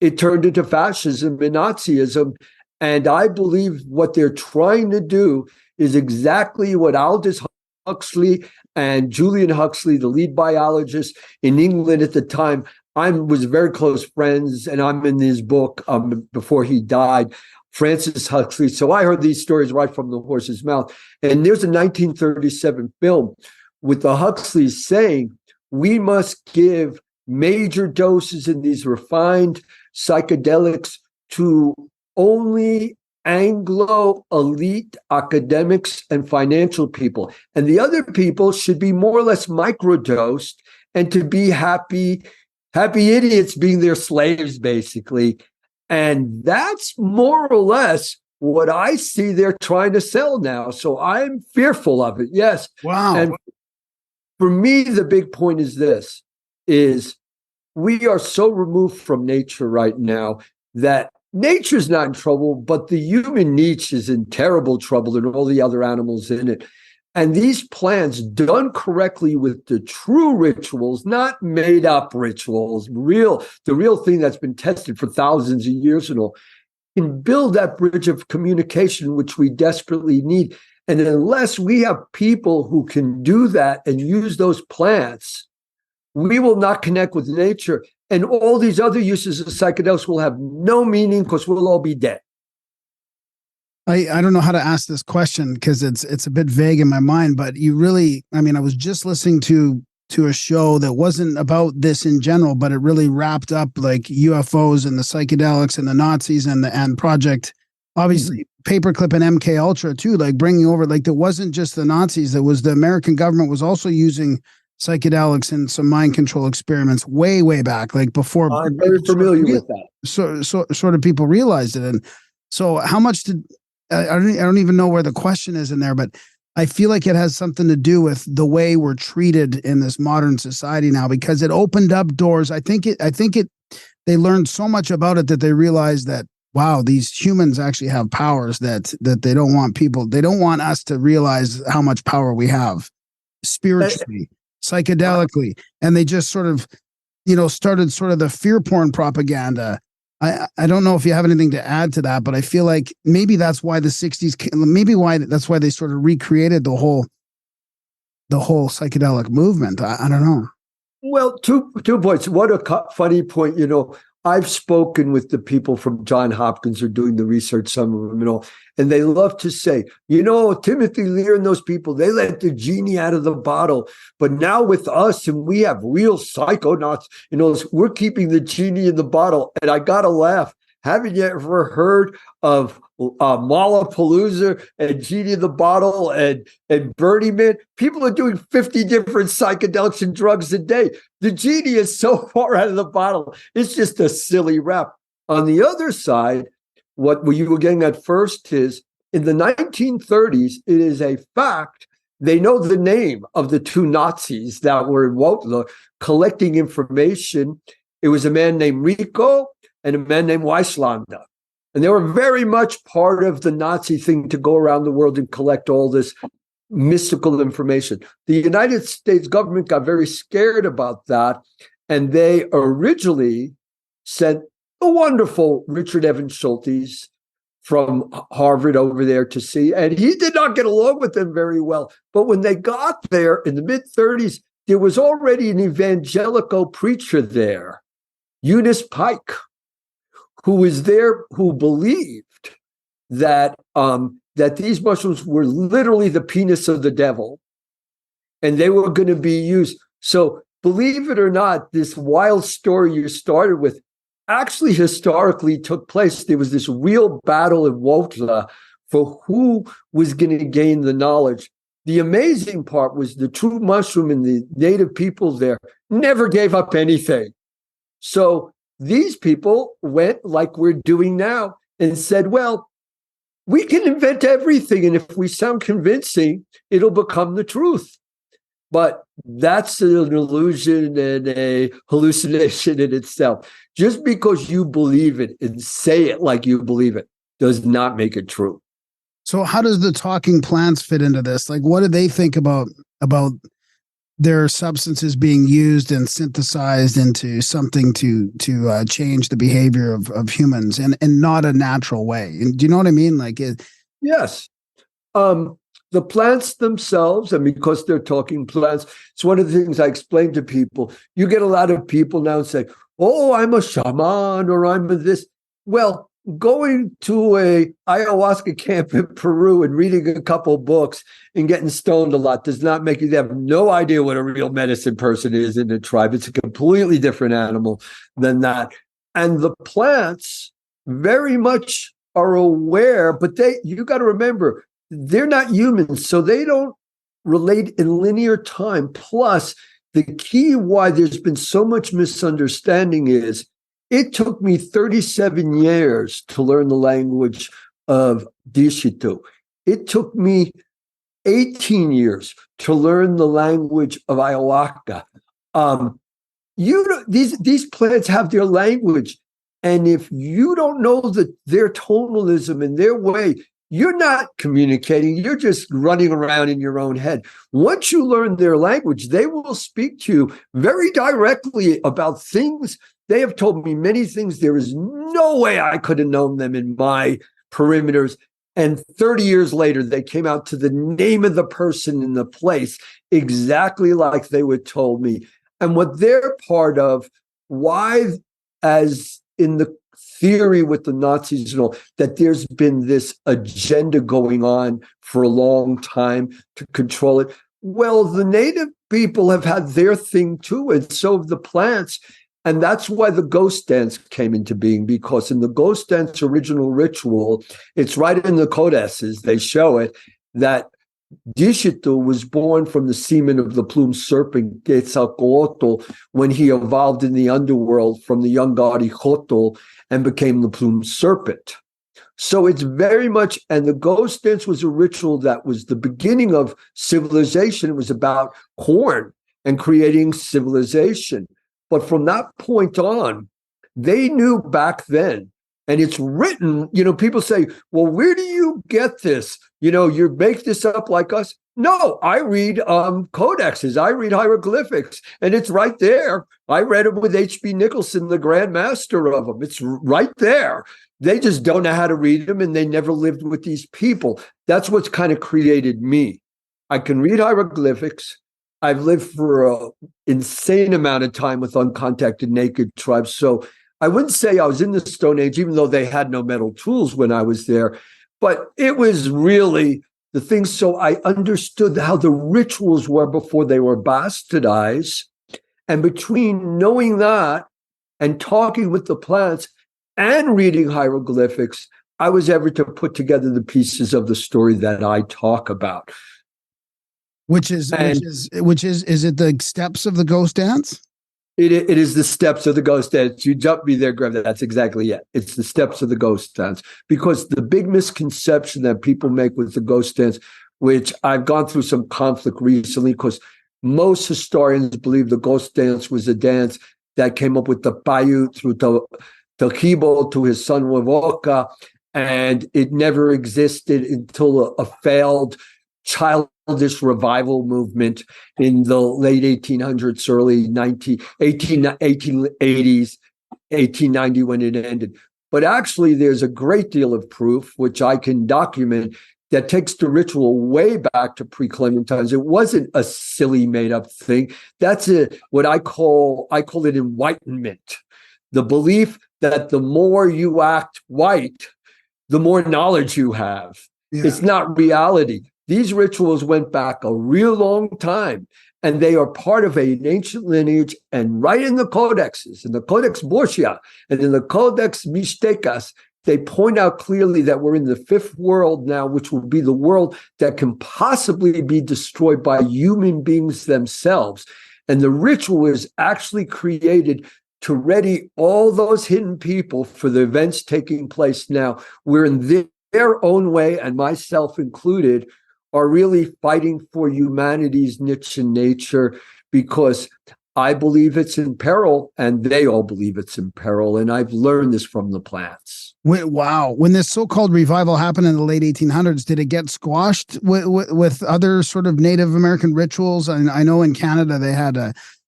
it turned into fascism and Nazism. And I believe what they're trying to do is exactly what Aldous Huxley and Julian Huxley, the lead biologist in England at the time, I was very close friends, and I'm in his book before he died, Francis Huxley. So I heard these stories right from the horse's mouth. And there's a 1937 film with the Huxleys saying, we must give major doses in these refined psychedelics to only Anglo elite academics and financial people. And the other people should be more or less microdosed and to be happy idiots being their slaves, basically. And that's more or less what I see they're trying to sell now. So I'm fearful of it. Yes.
Wow.
And for me, the big point is this, is we are so removed from nature right now that nature's not in trouble, but the human niche is in terrible trouble and all the other animals in it. And these plants, done correctly with the true rituals, not made up rituals, the real thing that's been tested for thousands of years and all, can build that bridge of communication, which we desperately need. And unless we have people who can do that and use those plants, we will not connect with nature. And all these other uses of psychedelics will have no meaning because we'll all be dead.
I don't know how to ask this question because it's a bit vague in my mind, but you really, I mean, I was just listening to a show that wasn't about this in general, but it really wrapped up like UFOs and the psychedelics and the Nazis and Project, obviously Paperclip and MK Ultra too, like bringing over, like there wasn't just the Nazis, there was the American government was also using psychedelics and some mind control experiments way back, like before.
I'm very familiar with that.
Sort of people realized it. And so how much did, I don't even know where the question is in there, but I feel like it has something to do with the way we're treated in this modern society now, because it opened up doors. I think they learned so much about it that they realized that, wow, these humans actually have powers that they don't want people. They don't want us to realize how much power we have spiritually, psychedelically. And they just sort of, started sort of the fear porn propaganda. I don't know if you have anything to add to that, but I feel like maybe that's why the 60s, that's why they sort of recreated the whole psychedelic movement. I don't know.
Well, two points. What a funny point. I've spoken with the people from John Hopkins who are doing the research, some of them, and they love to say, Timothy Lear and those people, they let the genie out of the bottle. But now with us, and we have real psychonauts, we're keeping the genie in the bottle. And I got to laugh. Haven't you ever heard of Malapalooza and Genie in the Bottle and Burning Man? People are doing 50 different psychedelics and drugs a day. The genie is so far out of the bottle. It's just a silly rap. On the other side, what you were getting at first is in the 1930s, it is a fact. They know the name of the two Nazis that were in Wotla collecting information. It was a man named Rico and a man named Weislander. And they were very much part of the Nazi thing to go around the world and collect all this mystical information. The United States government got very scared about that. And they originally sent a wonderful Richard Evans Schultes from Harvard over there to see. And he did not get along with them very well. But when they got there in the mid-30s, there was already an evangelical preacher there, Eunice Pike, who was there, who believed that that these mushrooms were literally the penis of the devil, and they were going to be used. So, believe it or not, this wild story you started with actually historically took place. There was this real battle in Wotla for who was going to gain the knowledge. The amazing part was the true mushroom and the native people there never gave up anything. So these people went like we're doing now and said, well, we can invent everything. And if we sound convincing, it'll become the truth. But that's an illusion and a hallucination in itself. Just because you believe it and say it like you believe it does not make it true.
So how does the talking plants fit into this? Like, what do they think about their substances being used and synthesized into something to change the behavior of humans and not a natural way? And do you know what I mean? Like
yes. The plants themselves, and because they're talking plants, it's one of the things I explain to people. You get a lot of people now say, oh, I'm a shaman or I'm a this. Well, going to a ayahuasca camp in Peru and reading a couple books and getting stoned a lot does not make you have no idea what a real medicine person is in the tribe. It's a completely different animal than that. And the plants very much are aware, but you got to remember, they're not humans, so they don't relate in linear time. Plus, the key why there's been so much misunderstanding is it took me 37 years to learn the language of Dishitu. It took me 18 years to learn the language of ayahuasca. These plants have their language, and if you don't know their tonalism and their way, you're not communicating. You're just running around in your own head. Once you learn their language, they will speak to you very directly about things. They have told me many things. There is no way I could have known them in my perimeters. And 30 years later, they came out to the name of the person in the place exactly like they were told me. And what they're part of, why, as in the theory with the Nazis and all, that there's been this agenda going on for a long time to control it. Well, the native people have had their thing too, and so have the plants. And that's why the ghost dance came into being, because in the ghost dance original ritual, it's right in the codices, they show it, that Dishito was born from the semen of the plumed serpent Quetzalcoatl when he evolved in the underworld from the young god Ixotl and became the plumed serpent. So it's very much, and the ghost dance was a ritual that was the beginning of civilization. It was about corn and creating civilization. But from that point on, they knew back then, and it's written, people say, well, where do you get this? You make this up like us? No, I read codexes. I read hieroglyphics, and it's right there. I read it with H.B. Nicholson, the Grand Master of them. It's right there. They just don't know how to read them, and they never lived with these people. That's what's kind of created me. I can read hieroglyphics. I've lived for an insane amount of time with uncontacted naked tribes. So I wouldn't say I was in the Stone Age, even though they had no metal tools when I was there. But it was really the thing. So I understood how the rituals were before they were bastardized. And between knowing that and talking with the plants and reading hieroglyphics, I was able to put together the pieces of the story that I talk about.
Is it the steps of the ghost dance?
It is the steps of the ghost dance. You jumped me there, Greg. That's exactly it. It's the steps of the ghost dance. Because the big misconception that people make with the ghost dance, which I've gone through some conflict recently, because most historians believe the ghost dance was a dance that came up with the Paiute through Takibo to his son Wavoka, and it never existed until a failed childish revival movement in the late 1800s, early 1880s, 1890 when it ended. But actually, there's a great deal of proof, which I can document, that takes the ritual way back to pre-Columbian times. It wasn't a silly made-up thing. That's what I call it enlightenment. The belief that the more you act white, the more knowledge you have. Yeah. It's not reality. These rituals went back a real long time, and they are part of an ancient lineage. And right in the codexes, in the Codex Borgia and in the Codex Mixtecas, they point out clearly that we're in the fifth world now, which will be the world that can possibly be destroyed by human beings themselves. And the ritual is actually created to ready all those hidden people for the events taking place now. We're in their own way, and myself included, are really fighting for humanity's niche in nature, because I believe it's in peril and they all believe it's in peril. And I've learned this from the plants.
Wow. When this so-called revival happened in the late 1800s, did it get squashed with other sort of Native American rituals? And I know in Canada they had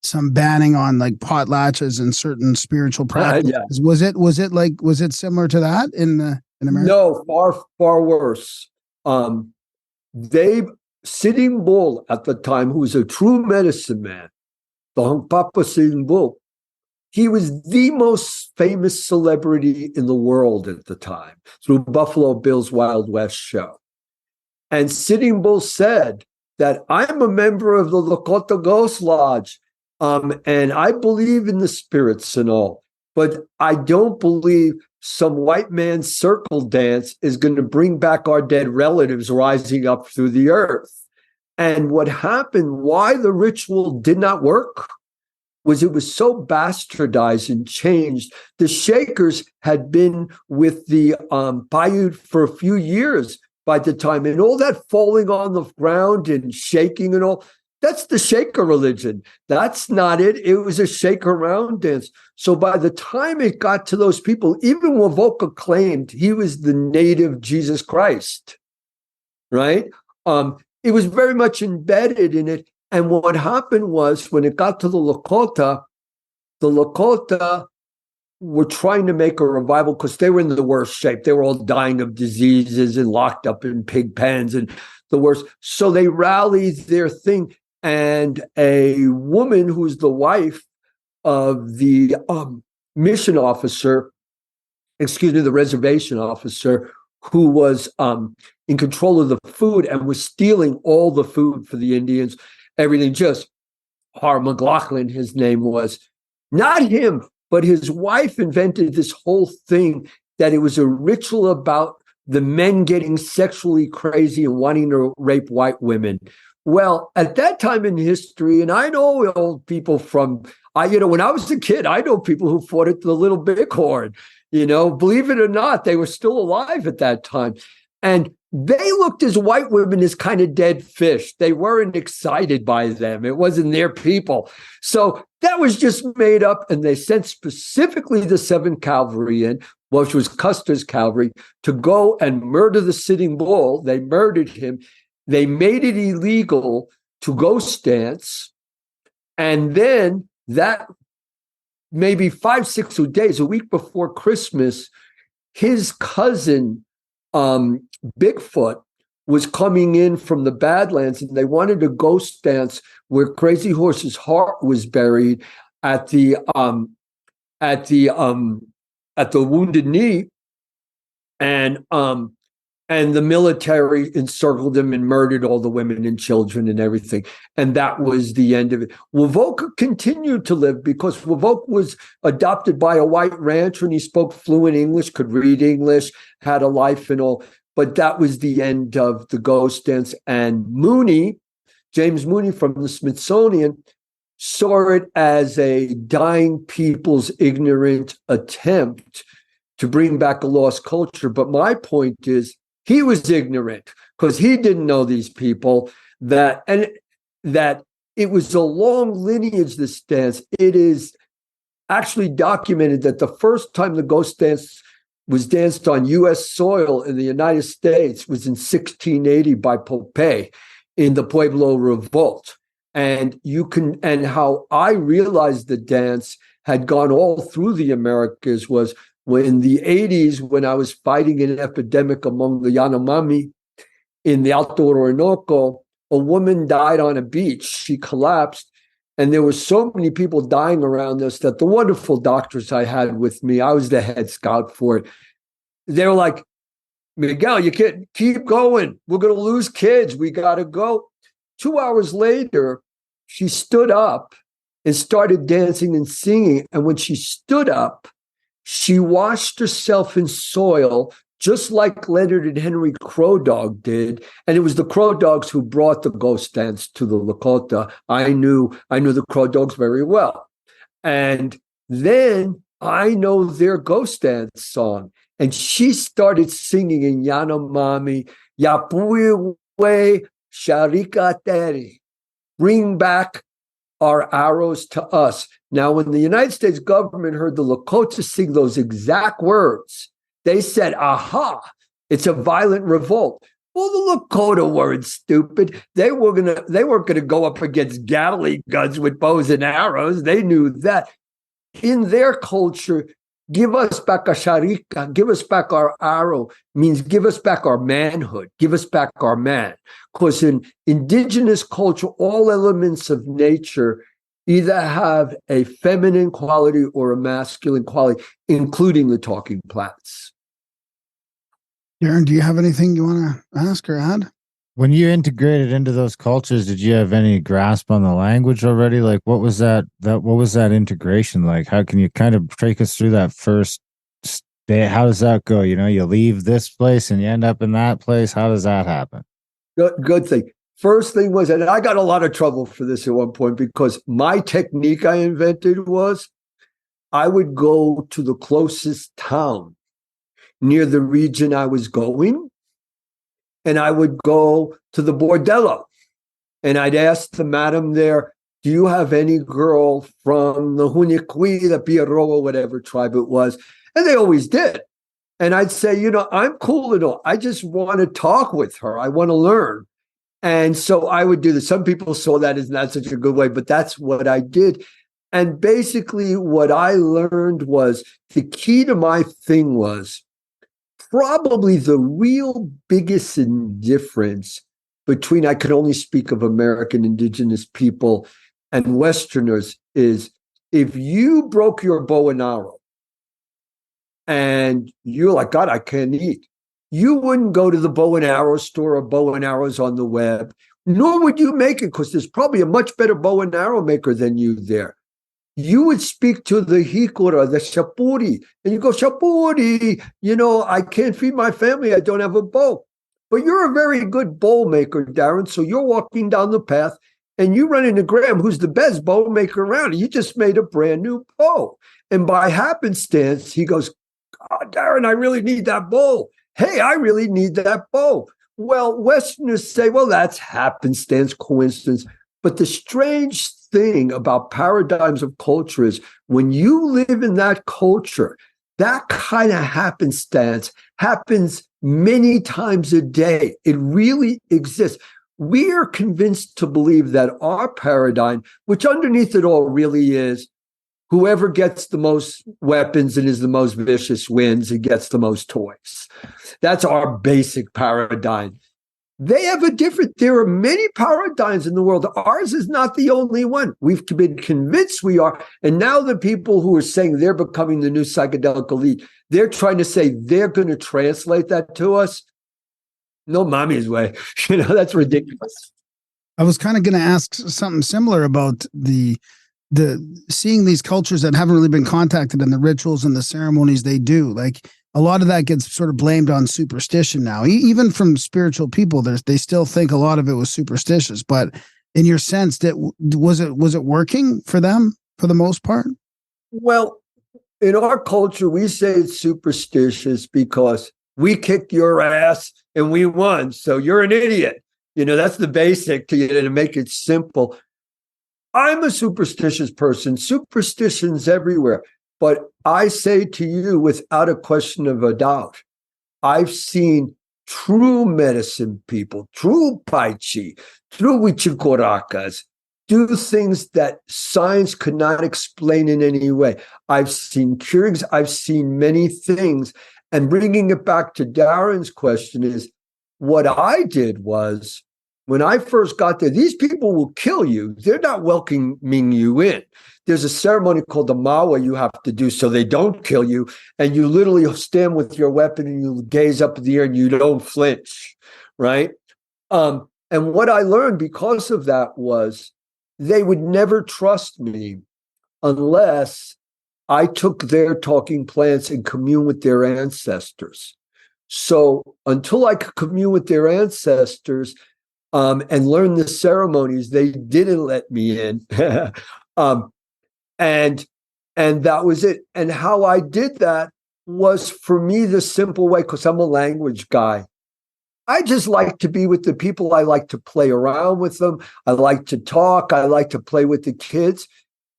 some banning on like potlatches and certain spiritual practices. Yeah. Was it similar to that in America?
No, far worse. Sitting Bull at the time, who was a true medicine man, the Hunkpapa Sitting Bull, he was the most famous celebrity in the world at the time through Buffalo Bill's Wild West show. And Sitting Bull said that I'm a member of the Lakota Ghost Lodge, and I believe in the spirits and all, but I don't believe some white man's circle dance is going to bring back our dead relatives rising up through the earth. And what happened, why the ritual did not work, was it was so bastardized and changed. The Shakers had been with the Paiute for a few years by the time, and all that falling on the ground and shaking and all, that's the Shaker religion. That's not it. It was a shake around dance. So by the time it got to those people, even Wavoka claimed he was the native Jesus Christ, right? It was very much embedded in it. And what happened was, when it got to the Lakota were trying to make a revival because they were in the worst shape. They were all dying of diseases and locked up in pig pens and the worst. So they rallied their thing. And a woman who's the wife of the mission officer the reservation officer who was in control of the food and was stealing all the food for the Indians, everything. Just Har McLaughlin, his name was. Not him, but his wife invented this whole thing that it was a ritual about the men getting sexually crazy and wanting to rape white women. Well, at that time in history, and I know old people from, when I was a kid, I know people who fought at the Little Bighorn. Believe it or not, they were still alive at that time. And they looked as white women as kind of dead fish. They weren't excited by them. It wasn't their people. So that was just made up. And they sent specifically the 7th Cavalry in, which was Custer's cavalry, to go and murder the Sitting Bull. They murdered him. They made it illegal to ghost dance. And then that maybe 5-6 days, a week before Christmas, his cousin, Bigfoot, was coming in from the Badlands, and they wanted to ghost dance where Crazy Horse's heart was buried at the Wounded Knee, and the military encircled him and murdered all the women and children and everything. And that was the end of it. Wovoka continued to live because Wovoka was adopted by a white rancher, and he spoke fluent English, could read English, had a life and all. But that was the end of the ghost dance. And Mooney, James Mooney from the Smithsonian, saw it as a dying people's ignorant attempt to bring back a lost culture. But my point is, he was ignorant because he didn't know these people, that it was a long lineage, this dance. It is actually documented that the first time the ghost dance was danced on U.S. soil in the United States was in 1680 by Popeye in the Pueblo Revolt. And how I realized the dance had gone all through the Americas was in the 80s, when I was fighting an epidemic among the Yanomami in the Alto Orinoco. A woman died on a beach. She collapsed, and there were so many people dying around us that the wonderful doctors I had with me, I was the head scout for it. They were like, Miguel, you can't keep going. We're going to lose kids. We got to go. 2 hours later, she stood up and started dancing and singing. And when she stood up, she washed herself in soil, just like Leonard and Henry Crow Dog did. And it was the Crow Dogs who brought the ghost dance to the Lakota. I knew the Crow Dogs very well. And then I know their ghost dance song. And she started singing in Yanomami, Yapuiwe Sharikateri, bring back our arrows to us. Now, when the United States government heard the Lakota sing those exact words, they said, aha, it's a violent revolt. Well, the Lakota weren't stupid. They weren't gonna go up against Gatling guns with bows and arrows. They knew that. In their culture, give us back a sharika, give us back our arrow, means give us back our manhood, give us back our man. Because in indigenous culture, all elements of nature either have a feminine quality or a masculine quality, including the talking plants.
Darren, do you have anything you want to ask or add?
When you integrated into those cultures, did you have any grasp on the language already? Like, what was that what was that integration like? How can you kind of take us through that first day? How does that go? You leave this place and you end up in that place. How does that happen?
Good thing. First thing was, and I got a lot of trouble for this at one point, because my technique I invented was I would go to the closest town near the region I was going, and I would go to the bordello, and I'd ask the madam there, do you have any girl from the Huniqui, the Piaroa, whatever tribe it was? And they always did. And I'd say, I'm cool and all. I just want to talk with her. I want to learn. And so I would do this. Some people saw that as not such a good way, but that's what I did. And basically what I learned was the key to my thing was probably the real biggest difference between, I can only speak of American indigenous people and Westerners, is if you broke your bow and arrow and you're like, God, I can't eat. You wouldn't go to the bow and arrow store or bow and arrows on the web, nor would you make it, because there's probably a much better bow and arrow maker than you there. You would speak to the hikora, the shapuri, and you go, Shapuri, I can't feed my family. I don't have a bow. But you're a very good bow maker, Darren. So you're walking down the path and you run into Graham, who's the best bow maker around. And you just made a brand new bow. And by happenstance, he goes, oh, Darren, I really need that bow. Hey, I really need that bow. Well, Westerners say, well, that's happenstance, coincidence. But the strange thing about paradigms of culture is when you live in that culture, that kind of happenstance happens many times a day. It really exists. We are convinced to believe that our paradigm, which underneath it all really is, whoever gets the most weapons and is the most vicious wins and gets the most toys. That's our basic paradigm. They have there are many paradigms in the world. Ours is not the only one. We've been convinced we are. And now the people who are saying they're becoming the new psychedelic elite, they're trying to say they're going to translate that to us. No mommy's way. That's ridiculous.
I was kind of going to ask something similar about the seeing these cultures that haven't really been contacted and the rituals and the ceremonies they do. Like a lot of that gets sort of blamed on superstition now. Even from spiritual people, they still think a lot of it was superstitious. But in your sense, was it working for them for the most part?
Well, in our culture, we say it's superstitious because we kicked your ass and we won. So you're an idiot. That's the basic to make it simple. I'm a superstitious person. Superstitions everywhere. But I say to you, without a question of a doubt, I've seen true medicine people, true Pai Chi, true Wichikorakas, do things that science could not explain in any way. I've seen cures. I've seen many things. And bringing it back to Darren's question is, what I did was, when I first got there, these people will kill you. They're not welcoming you in. There's a ceremony called the Mawa you have to do so they don't kill you. And you literally stand with your weapon and you gaze up in the air and you don't flinch, right? And what I learned because of that was they would never trust me unless I took their talking plants and commune with their ancestors. So until I could commune with their ancestors, and learn the ceremonies, they didn't let me in. And that was it. And how I did that was, for me, the simple way, because I'm a language guy. I just like to be with the people. I like to play around with them. I like to talk. I like to play with the kids.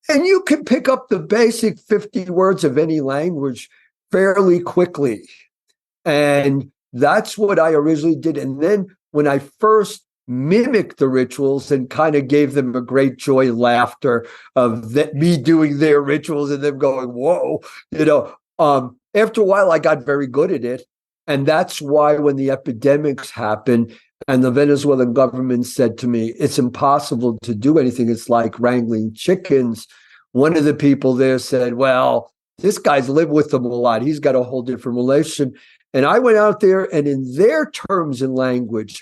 And you can pick up the basic 50 words of any language fairly quickly. And that's what I originally did. And then when I first mimicked the rituals and kind of gave them a great joy laughter of me doing their rituals and them going, whoa, after a while, I got very good at it. And that's why when the epidemics happened and the Venezuelan government said to me, it's impossible to do anything. It's like wrangling chickens. One of the people there said, well, this guy's lived with them a lot. He's got a whole different relation. And I went out there and in their terms and language,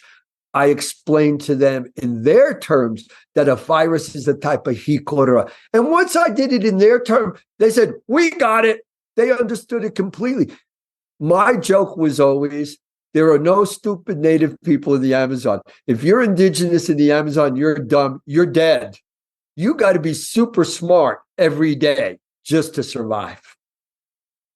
I explained to them in their terms that a virus is a type of hikora. And once I did it in their term, they said, we got it. They understood it completely. My joke was always, there are no stupid native people in the Amazon. If you're indigenous in the Amazon, you're dumb, you're dead. You got to be super smart every day just to survive.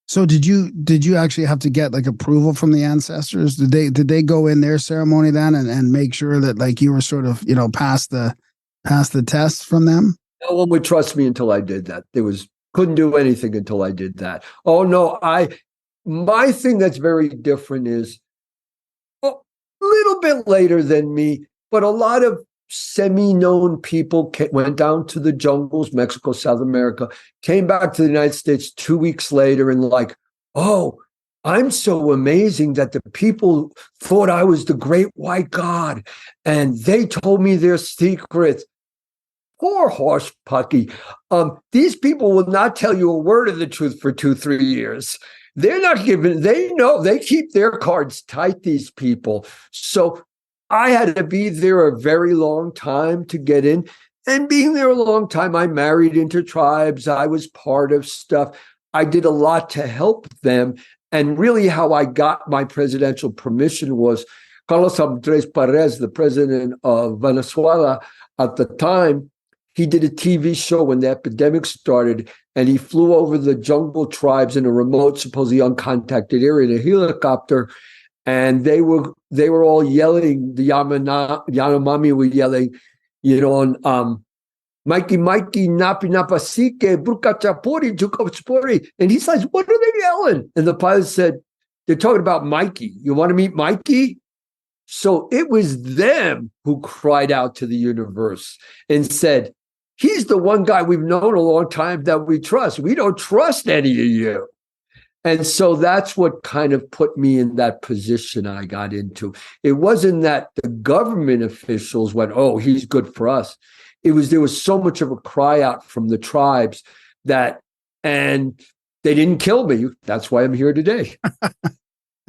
So did you actually have to get like approval from the ancestors? Did they go in their ceremony then and make sure that like you were sort of, past the test from them?
No one would trust me until I did that. Couldn't do anything until I did that. Oh no, my thing that's very different is a little bit later than me, but a lot of semi-known people went down to the jungles, Mexico, South America, came back to the United States 2 weeks later and like, oh, I'm so amazing that the people thought I was the great white god and they told me their secrets. Poor horse pucky. These people will not tell you a word of the truth for 2-3 years. They're not giving, they know they keep their cards tight, these people. So I had to be there a very long time to get in. And being there a long time, I married into tribes. I was part of stuff. I did a lot to help them. And really how I got my presidential permission was Carlos Andres Perez, the president of Venezuela at the time. He did a TV show when the epidemic started, and he flew over the jungle tribes in a remote, supposedly uncontacted area in a helicopter. And they were all yelling, the Yanomami were yelling, on Mikey, Napi Napasike, Bruka Chapuri, Jukopspori. And he says, what are they yelling? And the pilot said, they're talking about Mikey. You want to meet Mikey? So it was them who cried out to the universe and said, he's the one guy we've known a long time that we trust. We don't trust any of you. And so that's what kind of put me in that position I got into. It wasn't that the government officials went, oh, he's good for us. There was so much of a cry out from the tribes and they didn't kill me. That's why I'm here today.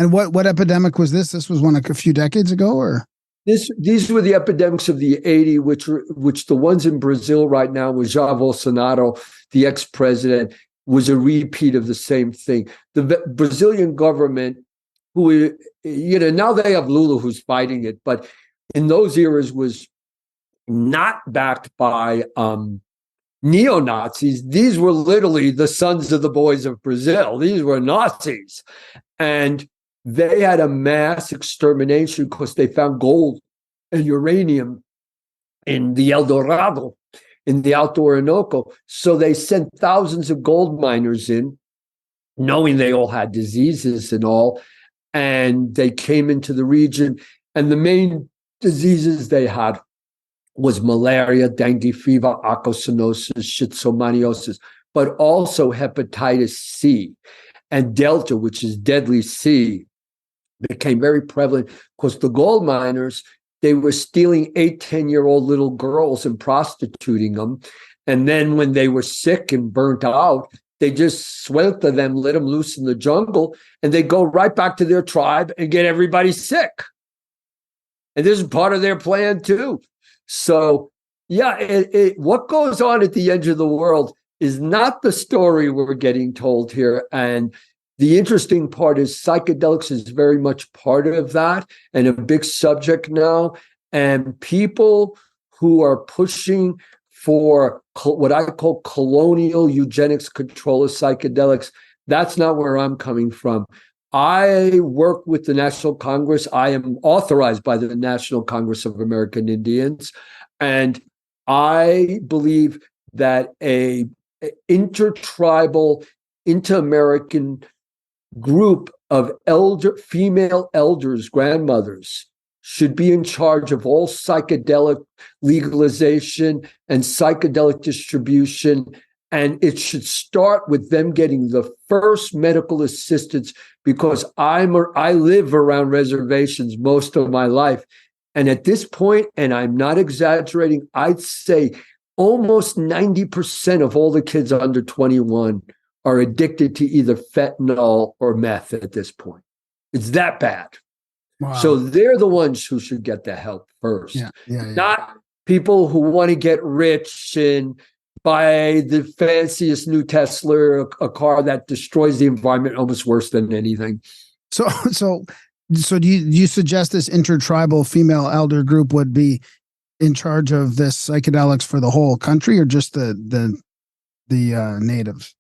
And what epidemic was this? This was one a few decades ago, or?
These were the epidemics of the 80s, which the ones in Brazil right now with Jair Bolsonaro, the ex-president, was a repeat of the same thing. The Brazilian government, who, now they have Lula who's fighting it, but in those eras was not backed by neo-Nazis. These were literally the sons of the boys of Brazil. These were Nazis. And they had a mass extermination because they found gold and uranium in the El Dorado, in the Alto Orinoco. So they sent thousands of gold miners in, knowing they all had diseases and all. And they came into the region. And the main diseases they had was malaria, dengue fever, acocinosis, schizomaniasis, but also hepatitis C and Delta, which is deadly C, became very prevalent because the gold miners, they were stealing 8-10-year-old little girls and prostituting them. And then when they were sick and burnt out, they just suelta them, let them loose in the jungle, and they go right back to their tribe and get everybody sick. And this is part of their plan too. So, yeah, what goes on at the edge of the world is not the story we're getting told here. And the interesting part is psychedelics is very much part of that and a big subject now. And people who are pushing for what I call colonial eugenics control of psychedelics, that's not where I'm coming from. I work with the National Congress. I am authorized by the National Congress of American Indians. And I believe that a intertribal, inter-American group of female elders, grandmothers, should be in charge of all psychedelic legalization and psychedelic distribution. And it should start with them getting the first medical assistance, because I live around reservations most of my life. And at this point, and I'm not exaggerating, I'd say almost 90% of all the kids under 21 are addicted to either fentanyl or meth at this point. It's that bad.
Wow.
So they're the ones who should get the help first.
Yeah.
Not people who want to get rich and buy the fanciest new Tesla, a car that destroys the environment almost worse than anything.
So do you suggest this intertribal female elder group would be in charge of this psychedelics for the whole country, or just the natives?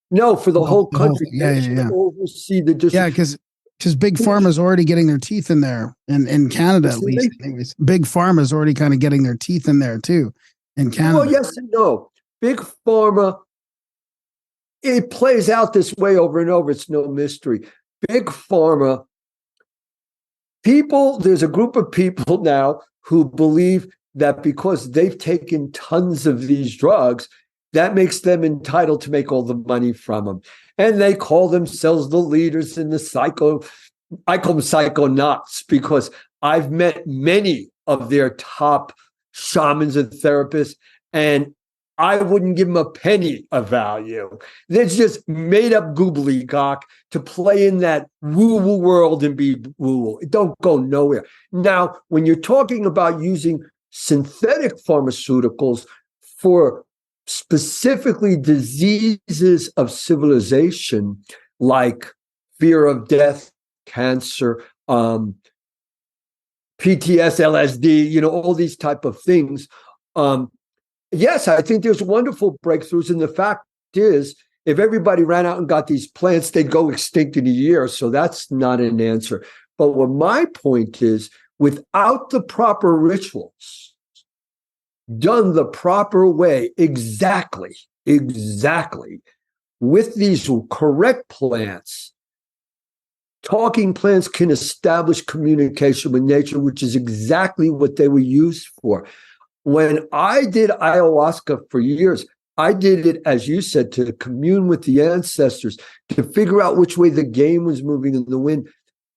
No, for the whole country.
Yeah.
Oversee the
because Big Pharma's already getting their teeth in there, in Canada at least. Anyways, Big Pharma's already kind of getting their teeth in there too, in Canada.
Well, yes and no. Big Pharma, it plays out this way over and over. It's no mystery. Big Pharma, there's a group of people now who believe that because they've taken tons of these drugs, that makes them entitled to make all the money from them. And they call themselves the leaders in I call them psychonauts, because I've met many of their top shamans and therapists, and I wouldn't give them a penny of value. It's just made up gobbledygook to play in that woo-woo world and be woo-woo. It don't go nowhere. Now, when you're talking about using synthetic pharmaceuticals for specifically diseases of civilization, like fear of death, cancer, PTS, LSD, all these type of things. Yes, I think there's wonderful breakthroughs. And the fact is, if everybody ran out and got these plants, they'd go extinct in a year. So that's not an answer. But what my point is, without the proper rituals done the proper way, exactly, with these correct plants, talking plants can establish communication with nature, which is exactly what they were used for. When I did ayahuasca for years, I did it, as you said, to commune with the ancestors, to figure out which way the game was moving in the wind.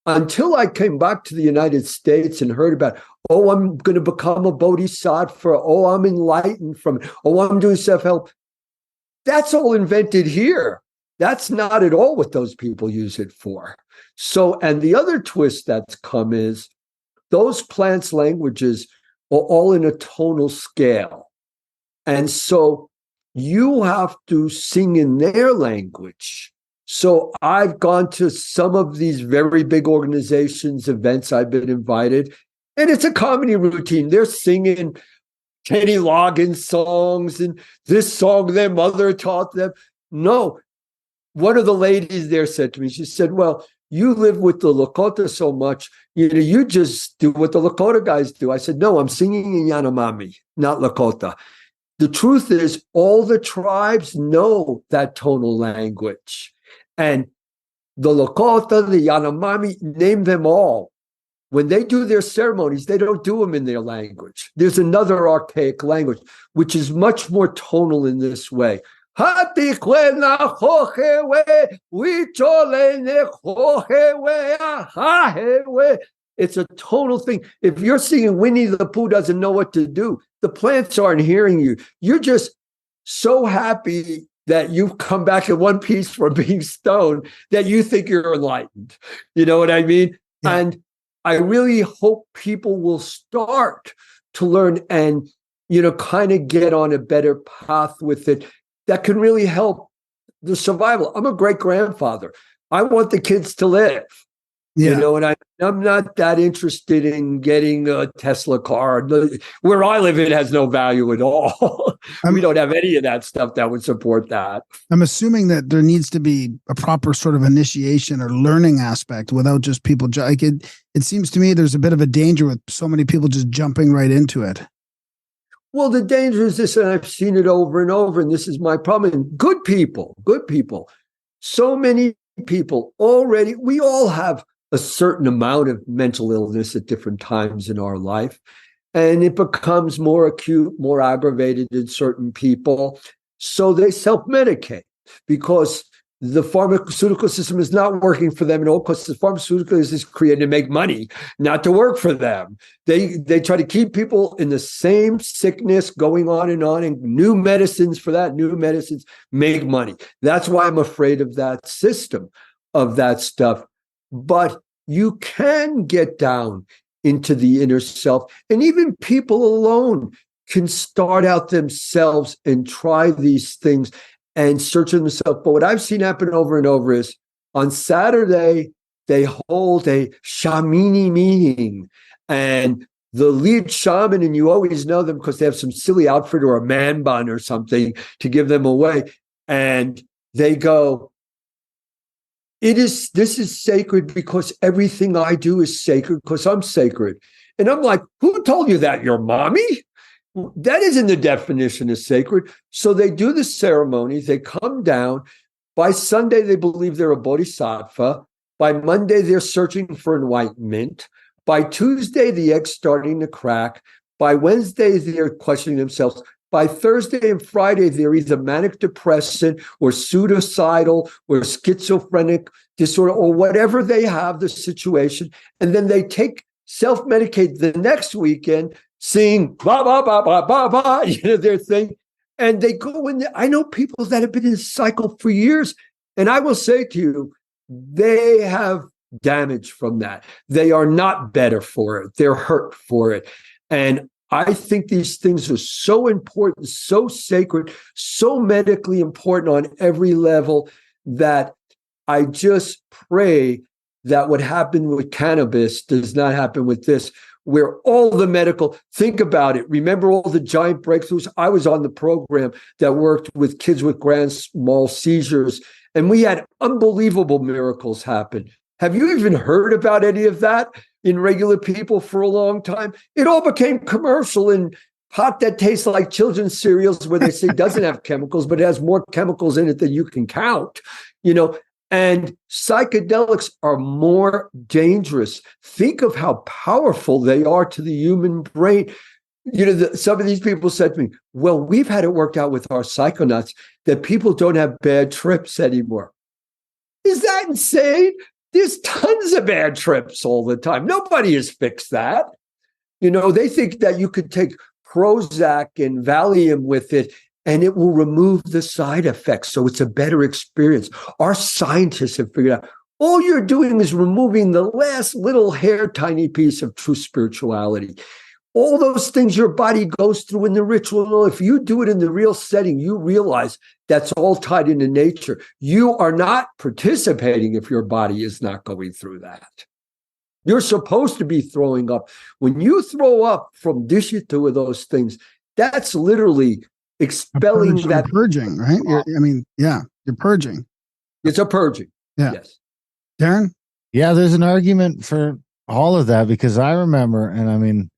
Until I came back to the United States and heard about, oh, I'm going to become a bodhisattva. Oh, I'm enlightened from it. Oh, I'm doing self-help. That's all invented here. That's not at all what those people use it for. So, and the other twist that's come is those plants' languages are all in a tonal scale. And so you have to sing in their language. So I've gone to some of these very big organizations, events I've been invited, and it's a comedy routine. They're singing Kenny Loggins songs and this song their mother taught them. No, one of the ladies there said to me, she said, well, you live with the Lakota so much, you just do what the Lakota guys do. I said, no, I'm singing in Yanomami, not Lakota. The truth is, all the tribes know that tonal language. And the Lakota, the Yanomami, name them all. When they do their ceremonies, they don't do them in their language. There's another archaic language, which is much more tonal in this way. It's a tonal thing. If you're singing Winnie the Pooh doesn't know what to do, the plants aren't hearing you. You're just so happy that you've come back in one piece from being stoned that you think you're enlightened. You know what I mean? Yeah. And I really hope people will start to learn and, kind of get on a better path with it that can really help the survival. I'm a great grandfather. I want the kids to live. Yeah. And I'm not that interested in getting a Tesla car. Where I live, it has no value at all. We don't have any of that stuff that would support that.
I'm assuming that there needs to be a proper sort of initiation or learning aspect without just people. Like it seems to me there's a bit of a danger with so many people just jumping right into it.
Well, the danger is this, and I've seen it over and over, and this is my problem. Good people. So many people already, we all have a certain amount of mental illness at different times in our life, and it becomes more acute, more aggravated in certain people. So they self-medicate because the pharmaceutical system is not working for them at all, because the pharmaceutical is created to make money, not to work for them. They try to keep people in the same sickness going on, and new medicines for that, new medicines make money. That's why I'm afraid of that system, of that stuff. But you can get down into the inner self, and even people alone can start out themselves and try these things and search themselves. But what I've seen happen over and over is on Saturday, they hold a shamini meeting, and the lead shaman, and you always know them because they have some silly outfit or a man bun or something to give them away. And they go, this is sacred because everything I do is sacred because I'm sacred. And I'm like, who told you that? Your mommy? That isn't the definition of sacred. So they do the ceremonies. They come down. By Sunday, they believe they're a bodhisattva. By Monday, they're searching for enlightenment. By Tuesday, the egg's starting to crack. By Wednesday, they're questioning themselves. By Thursday and Friday, they're either manic depressant or suicidal or schizophrenic disorder or whatever they have, the situation. And then they self-medicate the next weekend, sing blah, blah, blah, blah, blah, blah, their thing. And they go in there. I know people that have been in this cycle for years. And I will say to you, they have damage from that. They are not better for it. They're hurt for it. And I think these things are so important, so sacred, so medically important on every level that I just pray that what happened with cannabis does not happen with this, where all the medical, think about it. Remember all the giant breakthroughs? I was on the program that worked with kids with grand mal seizures, and we had unbelievable miracles happen. Have you even heard about any of that in regular people for a long time? It all became commercial and pot that tastes like children's cereals where they say doesn't have chemicals, but it has more chemicals in it than you can count, and psychedelics are more dangerous. Think of how powerful they are to the human brain. Some of these people said to me, well, we've had it worked out with our psychonauts that people don't have bad trips anymore. Is that insane? There's tons of bad trips all the time. Nobody has fixed that. They think that you could take Prozac and Valium with it and it will remove the side effects. So it's a better experience. Our scientists have figured out all you're doing is removing the last little hair tiny piece of true spirituality. All those things your body goes through in the ritual, if you do it in the real setting, you realize that's all tied into nature. You are not participating if your body is not going through that. You're supposed to be throwing up. When you throw up from two of those things, that's literally expelling that.
Purging, right? You're purging.
It's a purging.
Yeah.
Yes.
Darren?
Yeah, there's an argument for all of that because I remember, and I mean,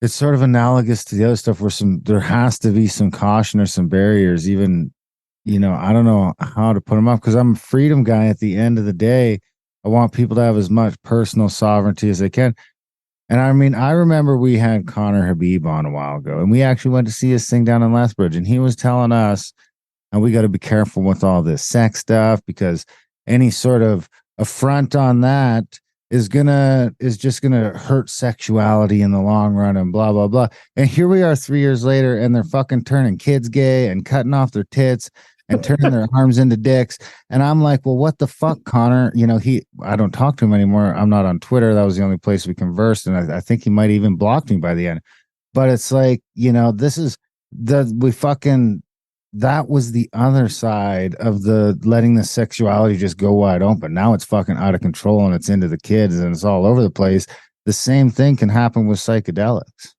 it's sort of analogous to the other stuff where there has to be some caution or some barriers. Even, I don't know how to put them up because I'm a freedom guy at the end of the day. I want people to have as much personal sovereignty as they can. And I mean, I remember we had Connor Habib on a while ago, and we actually went to see his thing down in Lethbridge, and he was telling us, and we got to be careful with all this sex stuff because any sort of affront on that is just gonna hurt sexuality in the long run and blah blah blah. And here we are 3 years later, and they're fucking turning kids gay and cutting off their tits and turning their arms into dicks. And I'm like, well, what the fuck, Connor? I don't talk to him anymore. I'm not on Twitter. That was the only place we conversed. And I think he might even block me by the end. But it's like, this is that was the other side of the letting the sexuality just go wide open. Now it's fucking out of control and it's into the kids and it's all over the place. The same thing can happen with psychedelics.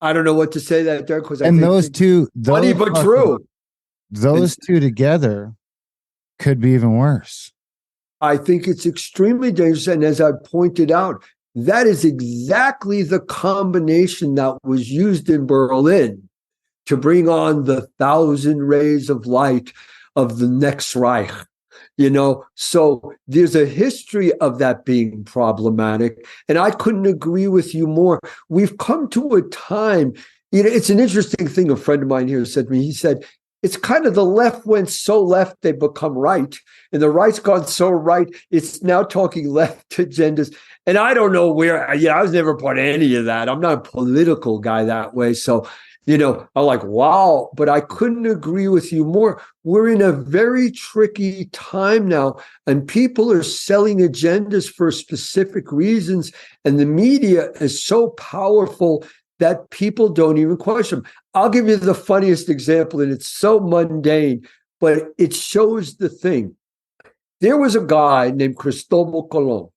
I don't know what to say that there because
those two,
funny but true.
Those two together could be even worse.
I think it's extremely dangerous. And as I pointed out, that is exactly the combination that was used in Berlin to bring on the 1,000 rays of light of the next Reich. So there's a history of that being problematic. And I couldn't agree with you more. We've come to a time, it's an interesting thing. A friend of mine here said to me, he said, it's kind of the left went so left, they become right. And the right's gone so right, it's now talking left agendas. And I don't know where, I was never part of any of that. I'm not a political guy that way. So, I'm like, wow, but I couldn't agree with you more. We're in a very tricky time now, and people are selling agendas for specific reasons. And the media is so powerful that people don't even question them. I'll give you the funniest example, and it's so mundane, but it shows the thing. There was a guy named Cristobal Colon,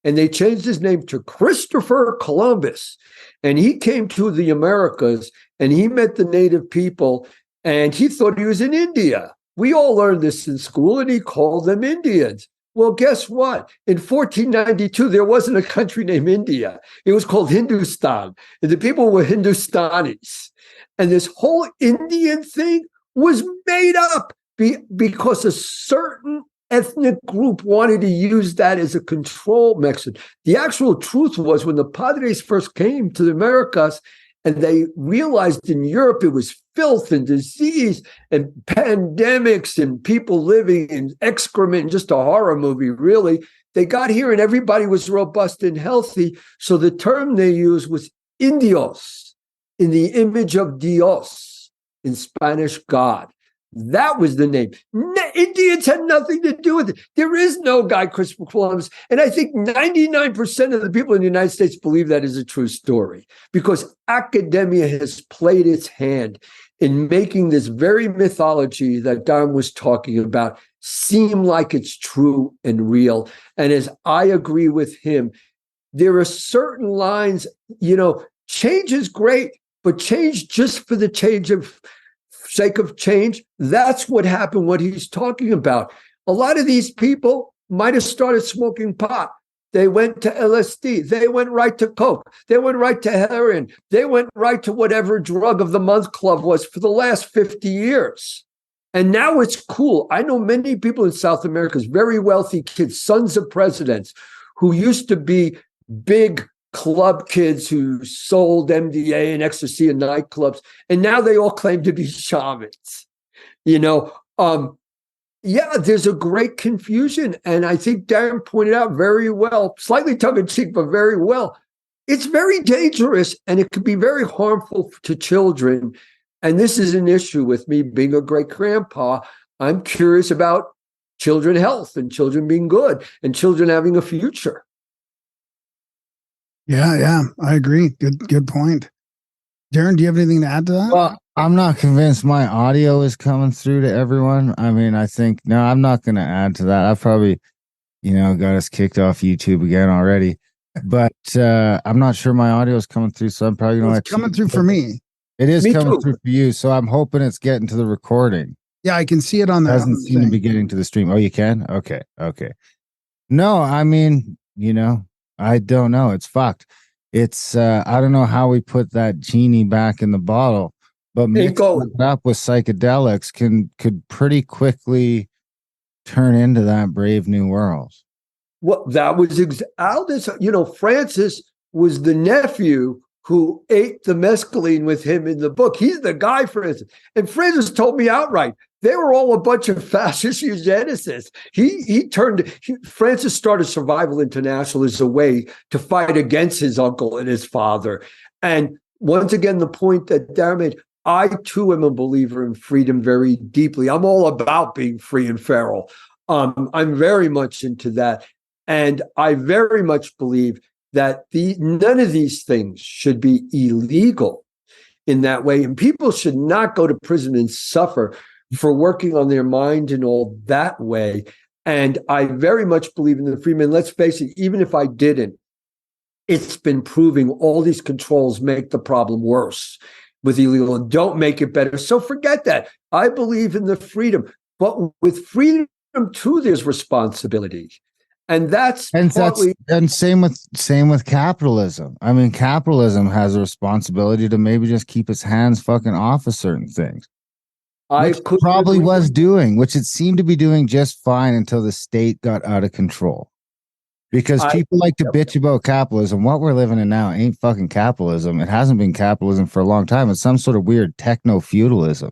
and they changed his name to Christopher Columbus. And he came to the Americas, and he met the native people, and he thought he was in India. We all learned this in school, and he called them Indians. Well, guess what? In 1492, there wasn't a country named India. It was called Hindustan, and the people were Hindustanis. And this whole Indian thing was made up because a certain ethnic group wanted to use that as a control mechanism. The actual truth was when the Padres first came to the Americas and they realized in Europe it was filth and disease and pandemics and people living in excrement and just a horror movie, really. They got here and everybody was robust and healthy. So the term they used was indios, in the image of Dios. in Spanish, God. That was the name. Indians had nothing to do with it. There is no guy, Christopher Columbus. And I think 99% of the people in the United States believe that is a true story because academia has played its hand in making this very mythology that Don was talking about seem like it's true and real. And as I agree with him, there are certain lines, change is great, but change just for the change of sake of change, that's what happened, what he's talking about. A lot of these people might have started smoking pot. They went to LSD. They went right to coke. They went right to heroin. They went right to whatever drug of the month club was for the last 50 years. And now it's cool. I know many people in South America, very wealthy kids, sons of presidents, who used to be big club kids who sold MDA and ecstasy in nightclubs, and now they all claim to be shamans. There's a great confusion, and I think Darren pointed out very well, slightly tongue-in-cheek, but very well. It's very dangerous, and it could be very harmful to children. And this is an issue with me being a great grandpa. I'm curious about children health and children being good and children having a future.
Yeah, I agree. Good point. Darren, do you have anything to add to that?
Well, I'm not convinced my audio is coming through to everyone. I mean, I'm not going to add to that. I've probably, got us kicked off YouTube again already, but I'm not sure my audio is coming through. So I'm probably going to
It's coming through for me.
It is coming
too.
through for you. So I'm hoping it's getting to the recording.
Yeah, I can see it on the
Doesn't seem to be getting to the stream. Oh, you can? Okay. No, I mean, I don't know. It's fucked. It's I don't know how we put that genie back in the bottle, but mixing it up with psychedelics could pretty quickly turn into that Brave New World.
Well, that was Aldous. Francis was the nephew who ate the mescaline with him in the book. He's the guy, Francis. And Francis told me outright, they were all a bunch of fascist eugenicists. Francis started Survival International as a way to fight against his uncle and his father. And once again, the point that Darren made, I too am a believer in freedom very deeply. I'm all about being free and feral. I'm very much into that. And I very much believe that none of these things should be illegal in that way. And people should not go to prison and suffer for working on their mind and all that way. And I very much believe in the freedom. Let's face it, even if I didn't, it's been proving all these controls make the problem worse with illegal and don't make it better. So forget that. I believe in the freedom. But with freedom too, there's responsibility. And
same with capitalism. I mean, capitalism has a responsibility to maybe just keep its hands fucking off of certain things. Which it seemed to be doing just fine until the state got out of control. Because people like to bitch about capitalism. What we're living in now ain't fucking capitalism. It hasn't been capitalism for a long time. It's some sort of weird techno-feudalism.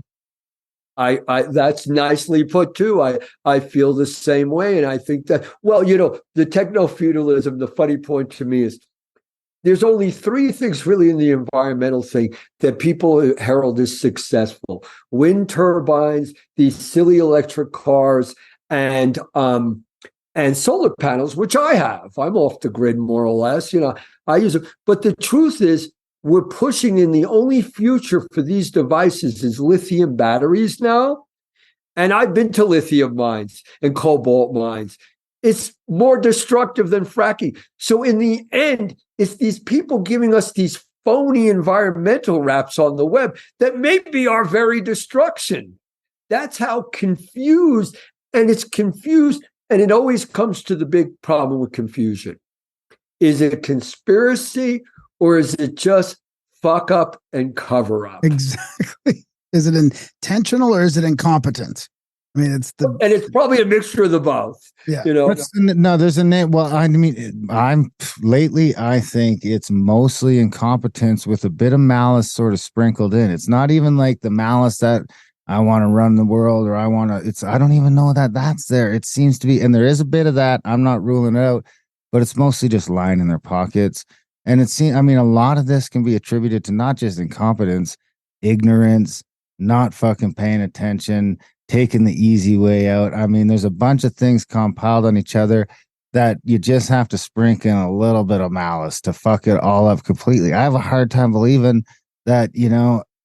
That's nicely put too. I feel the same way. And I think that, the techno-feudalism, the funny point to me is there's only three things really in the environmental thing that people herald as successful: wind turbines, these silly electric cars, and solar panels, which I have. I'm off the grid more or less. I use it. But the truth is, we're pushing in the only future for these devices is lithium batteries now. And I've been to lithium mines and cobalt mines. It's more destructive than fracking. So in the end, it's these people giving us these phony environmental raps on the web that may be our very destruction. That's how confused, and it's confused. And it always comes to the big problem with confusion. Is it a conspiracy? Or is it just fuck up and cover up?
Exactly. Is it intentional or is it incompetence? I mean,
it's probably a mixture of the both.
Yeah.
There's a name. Well, I mean, I think it's mostly incompetence with a bit of malice sort of sprinkled in. It's not even like the malice that I want to run the world or I don't even know that that's there. It seems to be, and there is a bit of that. I'm not ruling it out, but it's mostly just lying in their pockets. And a lot of this can be attributed to not just incompetence, ignorance, not fucking paying attention, taking the easy way out. I mean, there's a bunch of things compiled on each other that you just have to sprinkle in a little bit of malice to fuck it all up completely. I have a hard time believing that,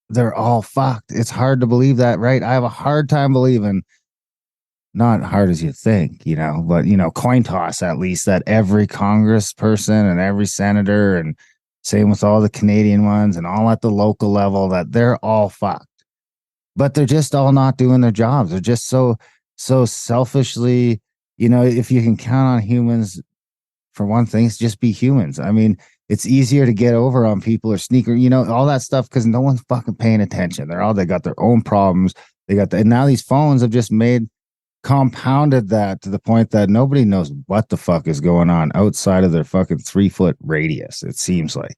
they're all fucked. It's hard to believe that, right? I have a hard time believing, not hard as you think, but coin toss at least, that every congressperson and every senator, and same with all the Canadian ones and all at the local level, that they're all fucked. But they're just all not doing their jobs. They're just so selfishly, if you can count on humans for one thing, it's just be humans. I mean, it's easier to get over on people or sneaker, all that stuff, because no one's fucking paying attention. They got their own problems. And now these phones have just compounded that to the point that nobody knows what the fuck is going on outside of their fucking 3-foot radius, it seems like.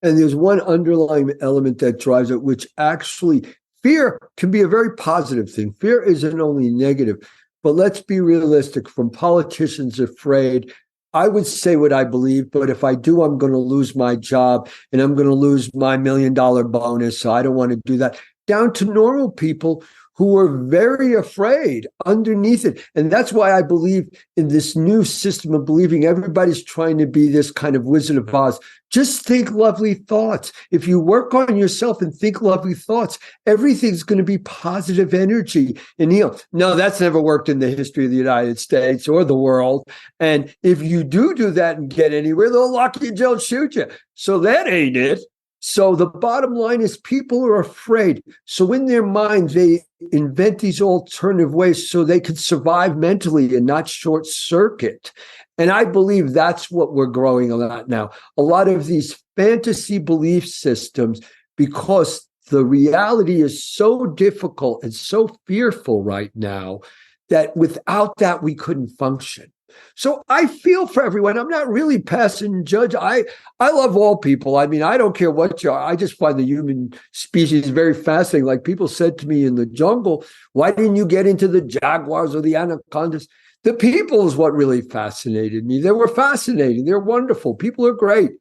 And there's one underlying element that drives it, which actually, fear can be a very positive thing. Fear isn't only negative, but let's be realistic. From politicians afraid, I would say what I believe, but if I do, I'm going to lose my job and I'm going to lose my $1 million bonus. So I don't want to do that. Down to normal people who are very afraid underneath it. And that's why I believe in this new system of believing everybody's trying to be this kind of Wizard of Oz. Just think lovely thoughts. If you work on yourself and think lovely thoughts, everything's going to be positive energy. And Neil, no, that's never worked in the history of the United States or the world. And if you do that and get anywhere, they'll lock you in jail and shoot you. So that ain't it. So the bottom line is people are afraid. So in their mind, they invent these alternative ways so they can survive mentally and not short circuit. And I believe that's what we're growing a lot now. A lot of these fantasy belief systems, because the reality is so difficult and so fearful right now that without that, we couldn't function. So I feel for everyone. I'm not really passing judge. I love all people. I mean, I don't care what you are. I just find the human species very fascinating. Like people said to me in the jungle, why didn't you get into the jaguars or the anacondas? The people is what really fascinated me. They were fascinating. They're wonderful. People are great.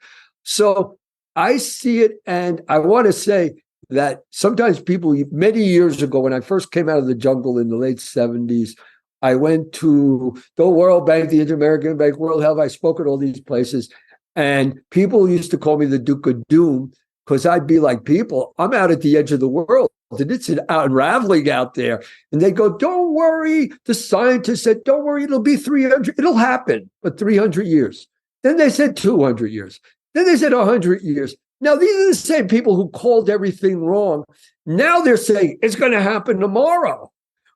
So I see it. And I want to say that sometimes people, many years ago, when I first came out of the jungle in the late 70s, I went to the World Bank, the Inter-American Bank, World Health. I spoke at all these places. And people used to call me the Duke of Doom because I'd be like, people, I'm out at the edge of the world. And it's unraveling out there. And they go, don't worry. The scientists said, don't worry, it'll be 300. It'll happen, but 300 years. Then they said 200 years. Then they said 100 years. Now, these are the same people who called everything wrong. Now they're saying it's going to happen tomorrow.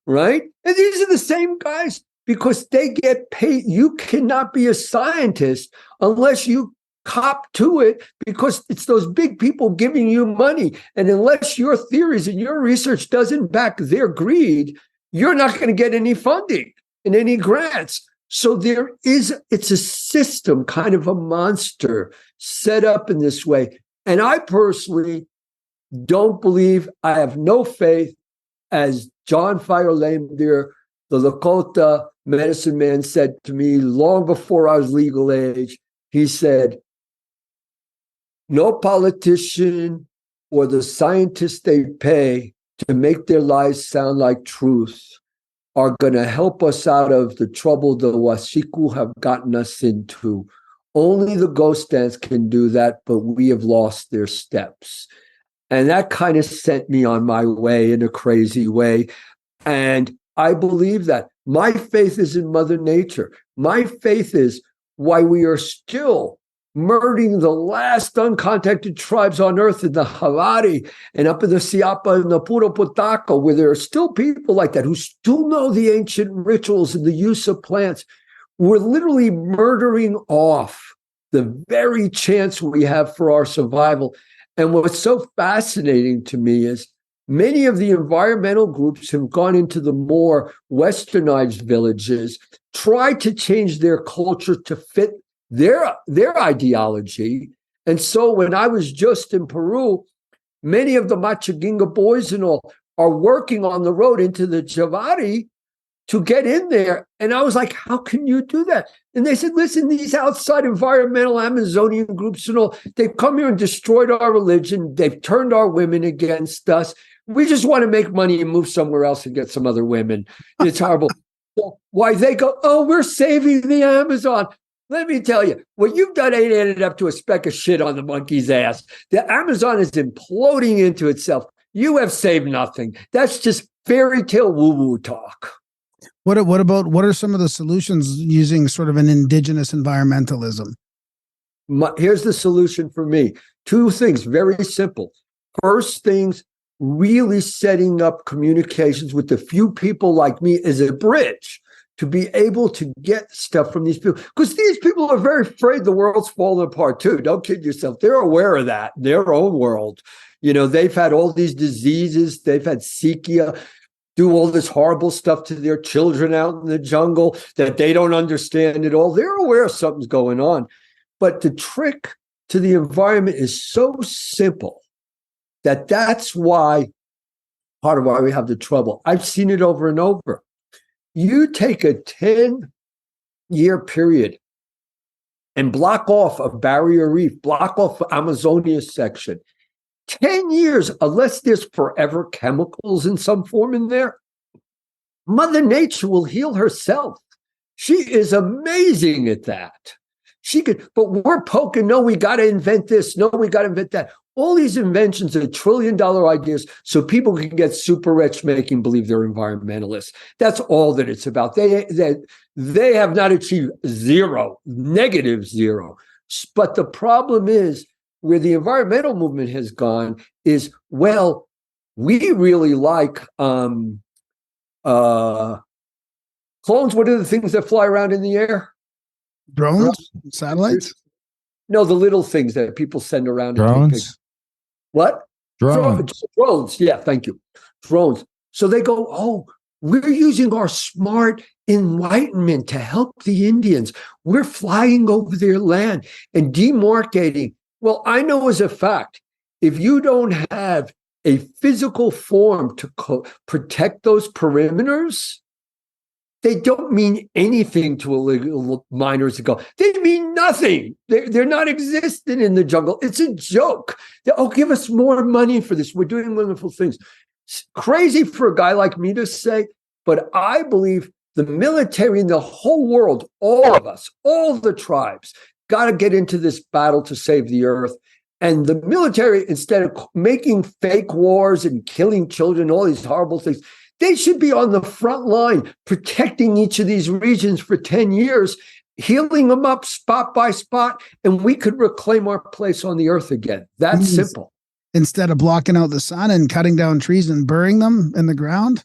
Right? And these are the same guys because they get paid. You cannot be a scientist unless you cop to it because it's those big people giving you money. And unless your theories and your research doesn't back their greed, you're not going to get any funding and any grants. So it's a system, kind of a monster set up in this way. And I personally don't believe, I have no faith, as John Fire-Lamdir, the Lakota medicine man, said to me long before I was legal age. He said, no politician or the scientists they pay to make their lies sound like truth are going to help us out of the trouble the Wasiku have gotten us into. Only the ghost dance can do that, but we have lost their steps. And that kind of sent me on my way in a crazy way. And I believe that. My faith is in Mother Nature. My faith is why we are still murdering the last uncontacted tribes on earth in the Havari and up in the Siapa and the Puro Potako, where there are still people like that who still know the ancient rituals and the use of plants. We're literally murdering off the very chance we have for our survival. And what's so fascinating to me is many of the environmental groups have gone into the more westernized villages, tried to change their culture to fit their ideology. And so when I was just in Peru, many of the Machaginga boys and all are working on the road into the Javari to get in there. And I was like, how can you do that? And they said, listen, these outside environmental Amazonian groups and all, they've come here and destroyed our religion. They've turned our women against us. We just want to make money and move somewhere else and get some other women. It's horrible. So why they go, oh, we're saving the Amazon. Let me tell you, what you've done ain't added up to a speck of shit on the monkey's ass. The Amazon is imploding into itself. You have saved nothing. That's just fairy tale woo-woo talk.
What are some of the solutions using sort of an indigenous environmentalism?
Here's the solution for me. Two things, very simple. First things, really setting up communications with the few people like me as a bridge to be able to get stuff from these people. Because these people are very afraid the world's falling apart too. Don't kid yourself. They're aware of that in their own world. You know, they've had all these diseases. They've had Sikia do all this horrible stuff to their children out in the jungle that they don't understand at all. They're aware something's going on. But the trick to the environment is so simple that's why, part of why we have the trouble. I've seen it over and over. You take a 10-year period and block off a barrier reef, block off the Amazonia section. 10 years, unless there's forever chemicals in some form in there, Mother Nature will heal herself. She is amazing at that. She could, but we're poking, no, we got to invent this. No, we got to invent that. All these inventions are $1 trillion ideas so people can get super rich making believe they're environmentalists. That's all that it's about. They have not achieved zero, negative zero. But the problem is where the environmental movement has gone is, well, we really like clones. What are the things that fly around in the air?
Drones? Satellites?
No, the little things that people send around.
Drones?
What?
Drones.
Drones. Yeah, thank you. Drones. So they go, oh, we're using our smart enlightenment to help the Indians. We're flying over their land and demarcating. Well, I know as a fact, if you don't have a physical form to protect those perimeters, they don't mean anything to illegal miners to go. They mean nothing. They're not existent in the jungle. It's a joke. Oh, give us more money for this. We're doing wonderful things. It's crazy for a guy like me to say, but I believe the military in the whole world, all of us, all the tribes, got to get into this battle to save the earth. And the military, instead of making fake wars and killing children, all these horrible things, they should be on the front line, protecting each of these regions for 10 years, healing them up spot by spot, and we could reclaim our place on the earth again. That's simple.
Instead of blocking out the sun and cutting down trees and burying them in the ground?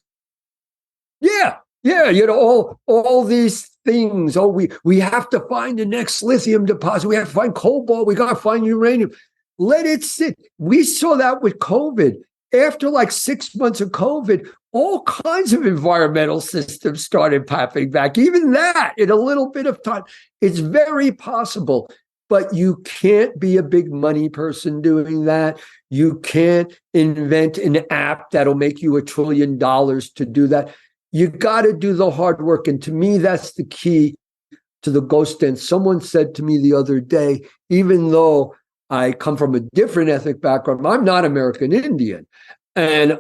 Yeah. You know, all these things. Oh, we have to find the next lithium deposit. We have to find cobalt. We got to find uranium. Let it sit. We saw that with COVID. After like 6 months of COVID, all kinds of environmental systems started popping back. Even that in a little bit of time. It's very possible, but you can't be a big money person doing that. You can't invent an app that'll make you $1 trillion to do that. You got to do the hard work. And to me, that's the key to the ghost dance. Someone said to me the other day, even though I come from a different ethnic background, I'm not American Indian. And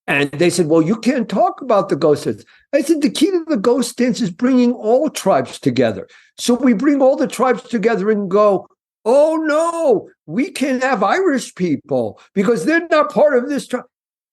they said, well, you can't talk about the ghost dance. I said, the key to the ghost dance is bringing all tribes together. So we bring all the tribes together and go, oh, no, we can't have Irish people because they're not part of this tribe.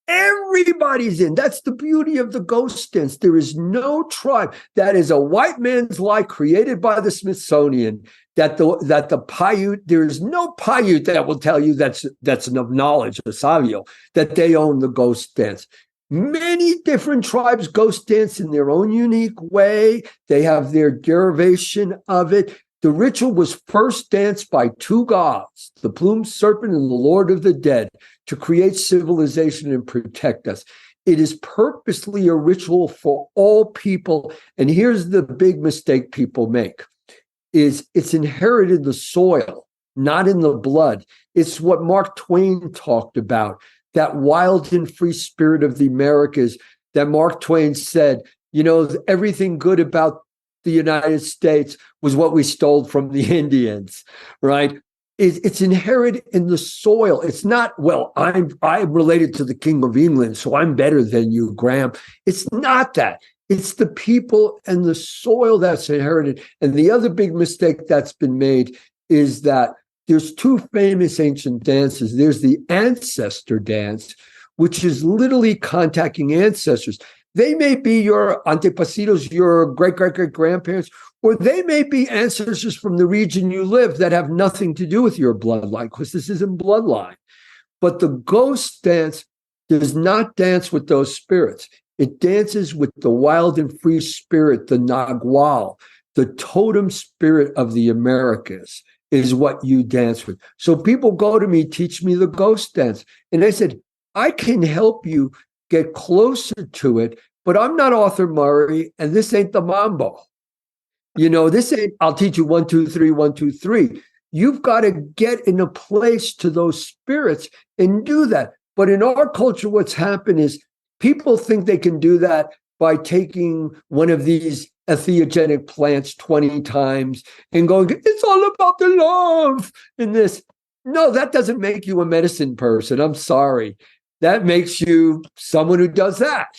Everybody's in. That's the beauty of the ghost dance. There is no tribe that is a white man's lie created by the Smithsonian. That the Paiute, there is no Paiute that will tell you that's enough knowledge, a Savio, that they own the ghost dance. Many different tribes ghost dance in their own unique way. They have their derivation of it. The ritual was first danced by two gods, the plumed serpent and the Lord of the Dead, to create civilization and protect us. It is purposely a ritual for all people. And here's the big mistake people make, is it's inherited in the soil, not in the blood. It's what Mark Twain talked about, that wild and free spirit of the Americas that Mark Twain said, you know, everything good about the United States was what we stole from the Indians, right? it's inherent in the soil. It's not, well, I'm related to the King of England, so I'm better than you, Graham. It's not that. It's the people and the soil that's inherited. And the other big mistake that's been made is that there's two famous ancient dances. There's the ancestor dance, which is literally contacting ancestors. They may be your antepasados, your great-great-great-grandparents, or they may be ancestors from the region you live that have nothing to do with your bloodline, because this isn't bloodline. But the ghost dance does not dance with those spirits. It dances with the wild and free spirit, the Nagual, the totem spirit of the Americas is what you dance with. So people go to me, teach me the ghost dance. And I said, I can help you get closer to it, but I'm not Arthur Murray, and this ain't the mambo. This ain't, I'll teach you 1, 2, 3, 1, 2, 3. You've got to get in a place to those spirits and do that. But in our culture, what's happened is people think they can do that by taking one of these entheogenic plants 20 times and going, it's all about the love in this. No, that doesn't make you a medicine person. I'm sorry. That makes you someone who does that,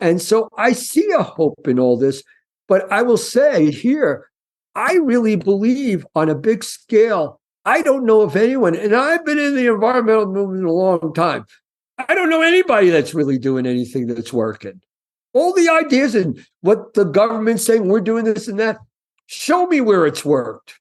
And so I see a hope in all this. But I will say here, I really believe on a big scale, I don't know if anyone, and I've been in the environmental movement a long time, I don't know anybody that's really doing anything that's working. All the ideas and what the government's saying, we're doing this and that, show me where it's worked.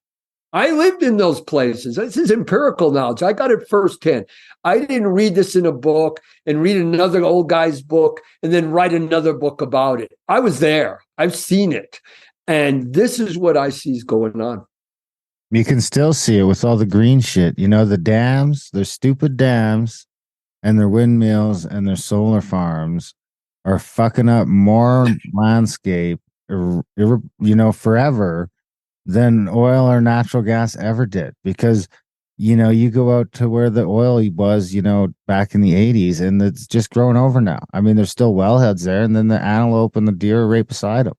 I lived in those places. This is empirical knowledge. I got it firsthand. I didn't read this in a book and read another old guy's book and then write another book about it. I was there. I've seen it. And this is what I see is going on.
You can still see it with all the green shit. The dams, their stupid dams and their windmills and their solar farms are fucking up more landscape, forever than oil or natural gas ever did. Because, you go out to where the oil was, back in the 80s, and it's just growing over now. I mean, there's still wellheads there, and then the antelope and the deer are right beside them.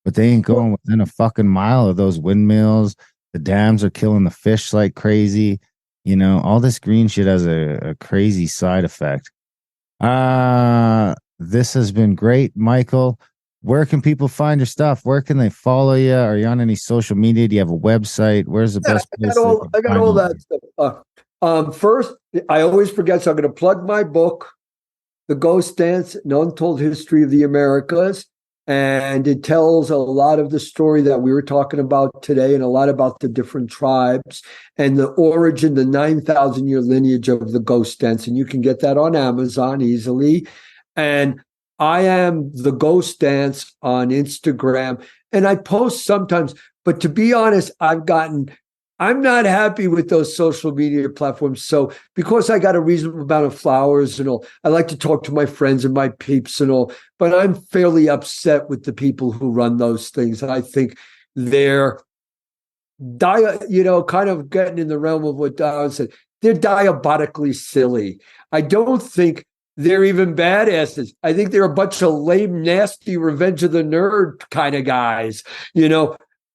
But they ain't going within a fucking mile of those windmills. The dams are killing the fish like crazy. All this green shit has a crazy side effect. This has been great, Michael. Where can people find your stuff? Where can they follow you? Are you on any social media? Do you have a website? Where's the best place?
I got all that stuff. First, I always forget, so I'm going to plug my book, The Ghost Dance, An Untold History of the Americas. And it tells a lot of the story that we were talking about today and a lot about the different tribes and the origin, the 9,000-year lineage of the ghost dance. And you can get that on Amazon easily. And I am The Ghost Dance on Instagram. And I post sometimes, but to be honest, I'm not happy with those social media platforms. So because I got a reasonable amount of followers and all, I like to talk to my friends and my peeps and all, but I'm fairly upset with the people who run those things. I think they're, kind of getting in the realm of what Don said. They're diabolically silly. I don't think they're even badasses. I think they're a bunch of lame, nasty, Revenge of the Nerd kind of guys,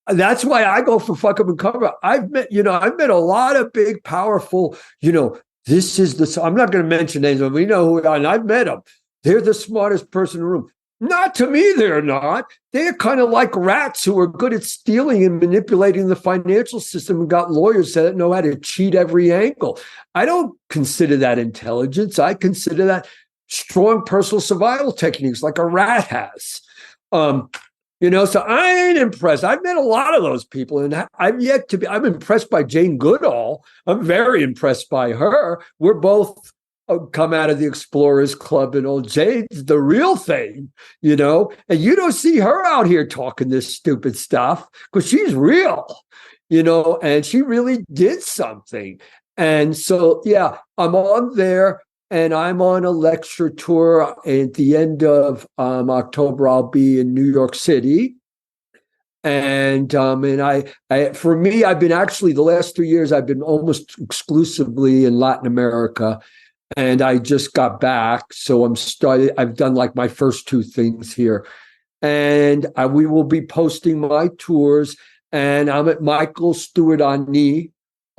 That's why I go for fuck 'em and cover. I've met a lot of big, powerful, this is I'm not going to mention names, but we know who, and I've met them. They're the smartest person in the room. Not to me, they're not. They're kind of like rats who are good at stealing and manipulating the financial system and got lawyers that know how to cheat every angle. I don't consider that intelligence. I consider that strong personal survival techniques like a rat has. So I ain't impressed. I've met a lot of those people, and I'm impressed by Jane Goodall. I'm very impressed by her. We're both come out of the Explorers Club, and old Jane's the real thing, and you don't see her out here talking this stupid stuff because she's real, and she really did something. And so, yeah, I'm on there. And I'm on a lecture tour at the end of October. I'll be in New York City. And for me, I've been actually the last 3 years, I've been almost exclusively in Latin America. And I just got back. So I've done like my first two things here. And we will be posting my tours. And I'm at Michael Stuart on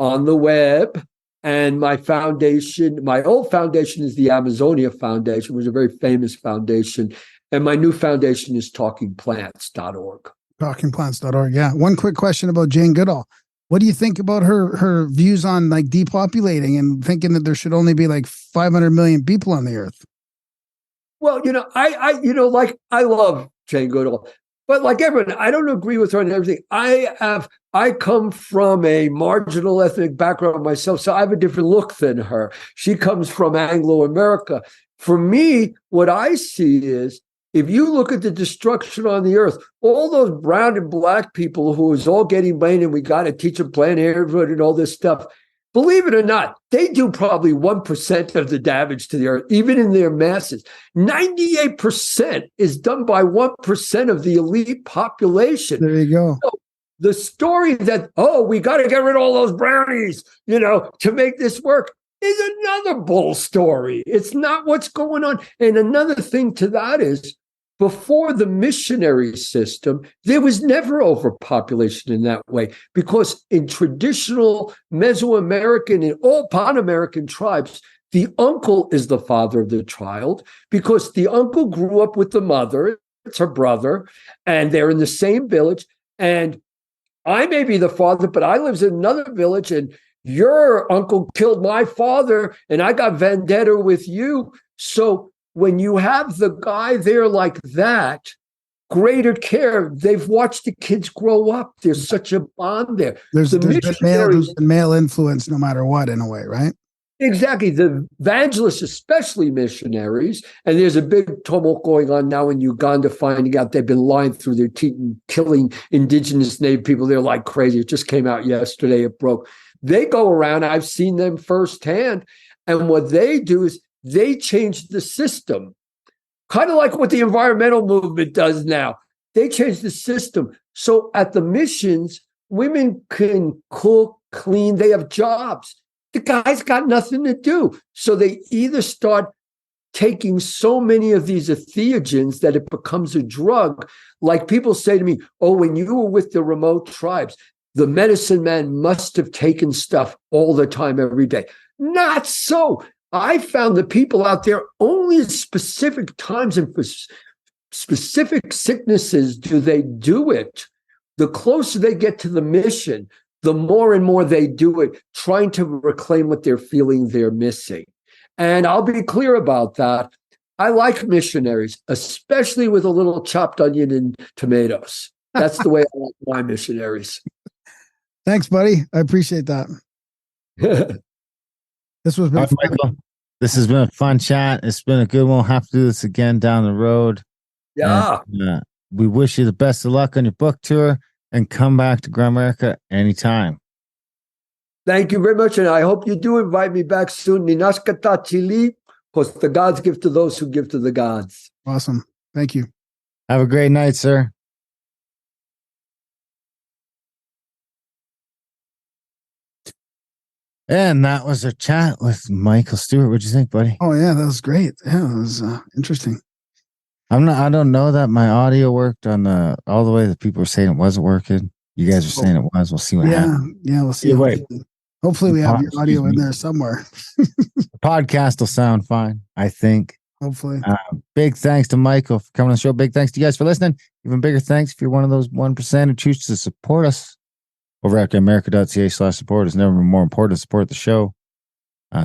on the web. And my foundation, my old foundation is the Amazonia Foundation, which is a very famous foundation. And my new foundation is talkingplants.org.
Talkingplants.org. Yeah. One quick question about Jane Goodall. What do you think about her views on like depopulating and thinking that there should only be like 500 million people on the earth?
Well, I love Jane Goodall, but like everyone, I don't agree with her on everything. I come from a marginal ethnic background myself, so I have a different look than her. She comes from Anglo-America. For me, what I see is, if you look at the destruction on the earth, all those brown and black people who is all getting blamed and we got to teach them Planned Parenthood and all this stuff, believe it or not, they do probably 1% of the damage to the earth, even in their masses. 98% is done by 1% of the elite population.
There you go.
So the story that, we got to get rid of all those brownies, to make this work is another bull story. It's not what's going on. And another thing to that is, before the missionary system, there was never overpopulation in that way, because in traditional Mesoamerican and all Pan-American tribes, the uncle is the father of the child, because the uncle grew up with the mother, it's her brother, and they're in the same village. And I may be the father, but I live in another village, and your uncle killed my father, and I got vendetta with you. So when you have the guy there like that, greater care, they've watched the kids grow up. There's such a bond there.
There's been male influence no matter what, in a way, right?
Exactly. The evangelists, especially missionaries, and there's a big tumult going on now in Uganda, finding out they've been lying through their teeth and killing indigenous Native people. They're like crazy. It just came out yesterday. It broke. They go around. I've seen them firsthand. And what they do is they change the system, kind of like what the environmental movement does now. They change the system. So at the missions, women can cook, clean, they have jobs. The guys got nothing to do. So they either start taking so many of these entheogens that it becomes a drug. Like people say to me, when you were with the remote tribes, the medicine man must have taken stuff all the time, every day. Not so. I found the people out there, only at specific times and for specific sicknesses do they do it. The closer they get to the mission, the more and more they do it, trying to reclaim what they're feeling they're missing. And I'll be clear about that. I like missionaries, especially with a little chopped onion and tomatoes. That's the way I like my missionaries.
Thanks, buddy. I appreciate that. This was
All right, Michael. This has been a fun chat. It's been a good one. We'll have to do this again down the road.
Yeah.
And, we wish you the best of luck on your book tour, and come back to Grimerica anytime.
Thank you very much. And I hope you do invite me back soon. Ninaskata Chili, because the gods give to those who give to the gods.
Awesome. Thank you.
Have a great night, sir. And that was a chat with Michael Stuart. What'd you think, buddy?
Oh yeah, that was great. Yeah, it was interesting.
I don't know that my audio worked on all the way that people were saying it wasn't working. You guys are saying it was. We'll see what happens.
Yeah, we'll see. Hopefully we have your audio in there somewhere.
The podcast will sound fine, I think.
Hopefully.
Big thanks to Michael for coming on the show. Big thanks to you guys for listening. Even bigger thanks if you're one of those 1% who choose to support us over at america.ca/support. It's never been more important to support the show.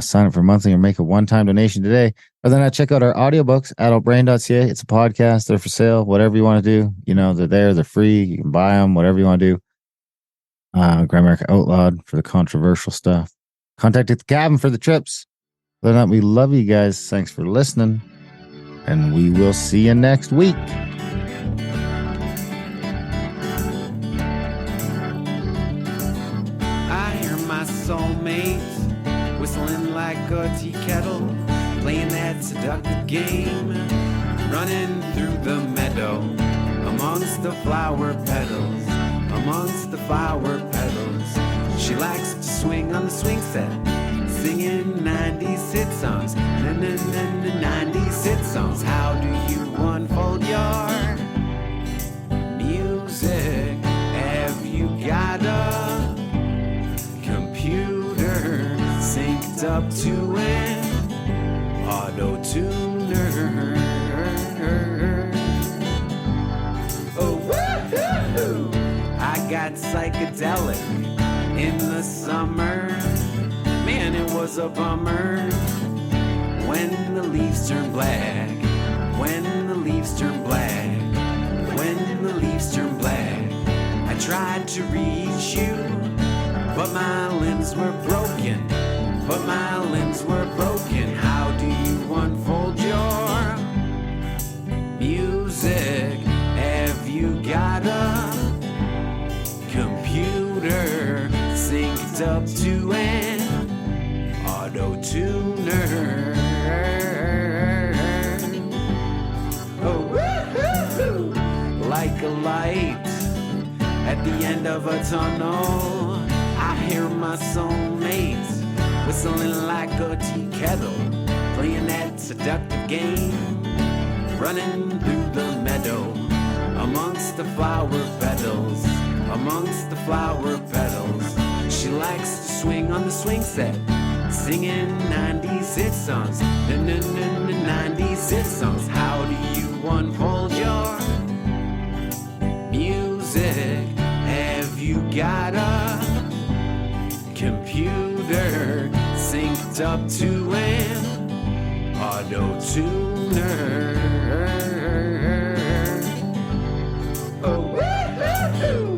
Sign up for monthly or make a one-time donation today. Other than that, check out our audiobooks, adultbrain.ca. It's a podcast. They're for sale. Whatever you want to do. They're there. They're free. You can buy them. Whatever you want to do. Grimerica Outlawed for the controversial stuff. Contact at the cabin for the trips. Other than that, we love you guys. Thanks for listening. And we will see you next week.
I hear my soulmate whistling like a tea kettle, playing that seductive game, running through the meadow, amongst the flower petals, amongst the flower petals. She likes to swing on the swing set, singing 90s hit songs, 90s hit songs. How do you unfold your music? Have you got a computer? synced up to an auto-tuner. Oh, woo-hoo-hoo. I got psychedelic in the summer. Man, it was a bummer when the leaves turn black. When the leaves turn black. When the leaves turn black. I tried to reach you, but my limbs were broken. But my limbs were broken. How do you unfold your music? Have you got a computer synced up to an auto-tuner? Oh, woo-hoo-hoo. Like a light at the end of a tunnel, I hear my soulmate whistling like a tea kettle, playing that seductive game, running through the meadow, amongst the flower petals, amongst the flower petals. She likes to swing on the swing set, singing 90s hit songs, 90s hit songs. How do you unfold your music? Have you got a computer synced up to an auto-tuner? Oh, woo-hoo-hoo.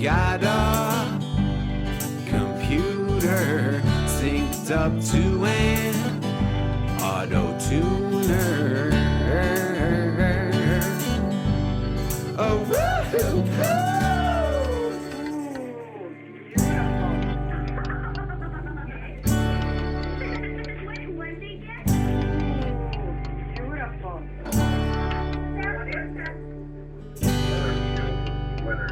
Got a computer synced up to an auto-tuner. Oh, woo-hoo-hoo.
Winner.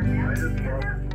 I just love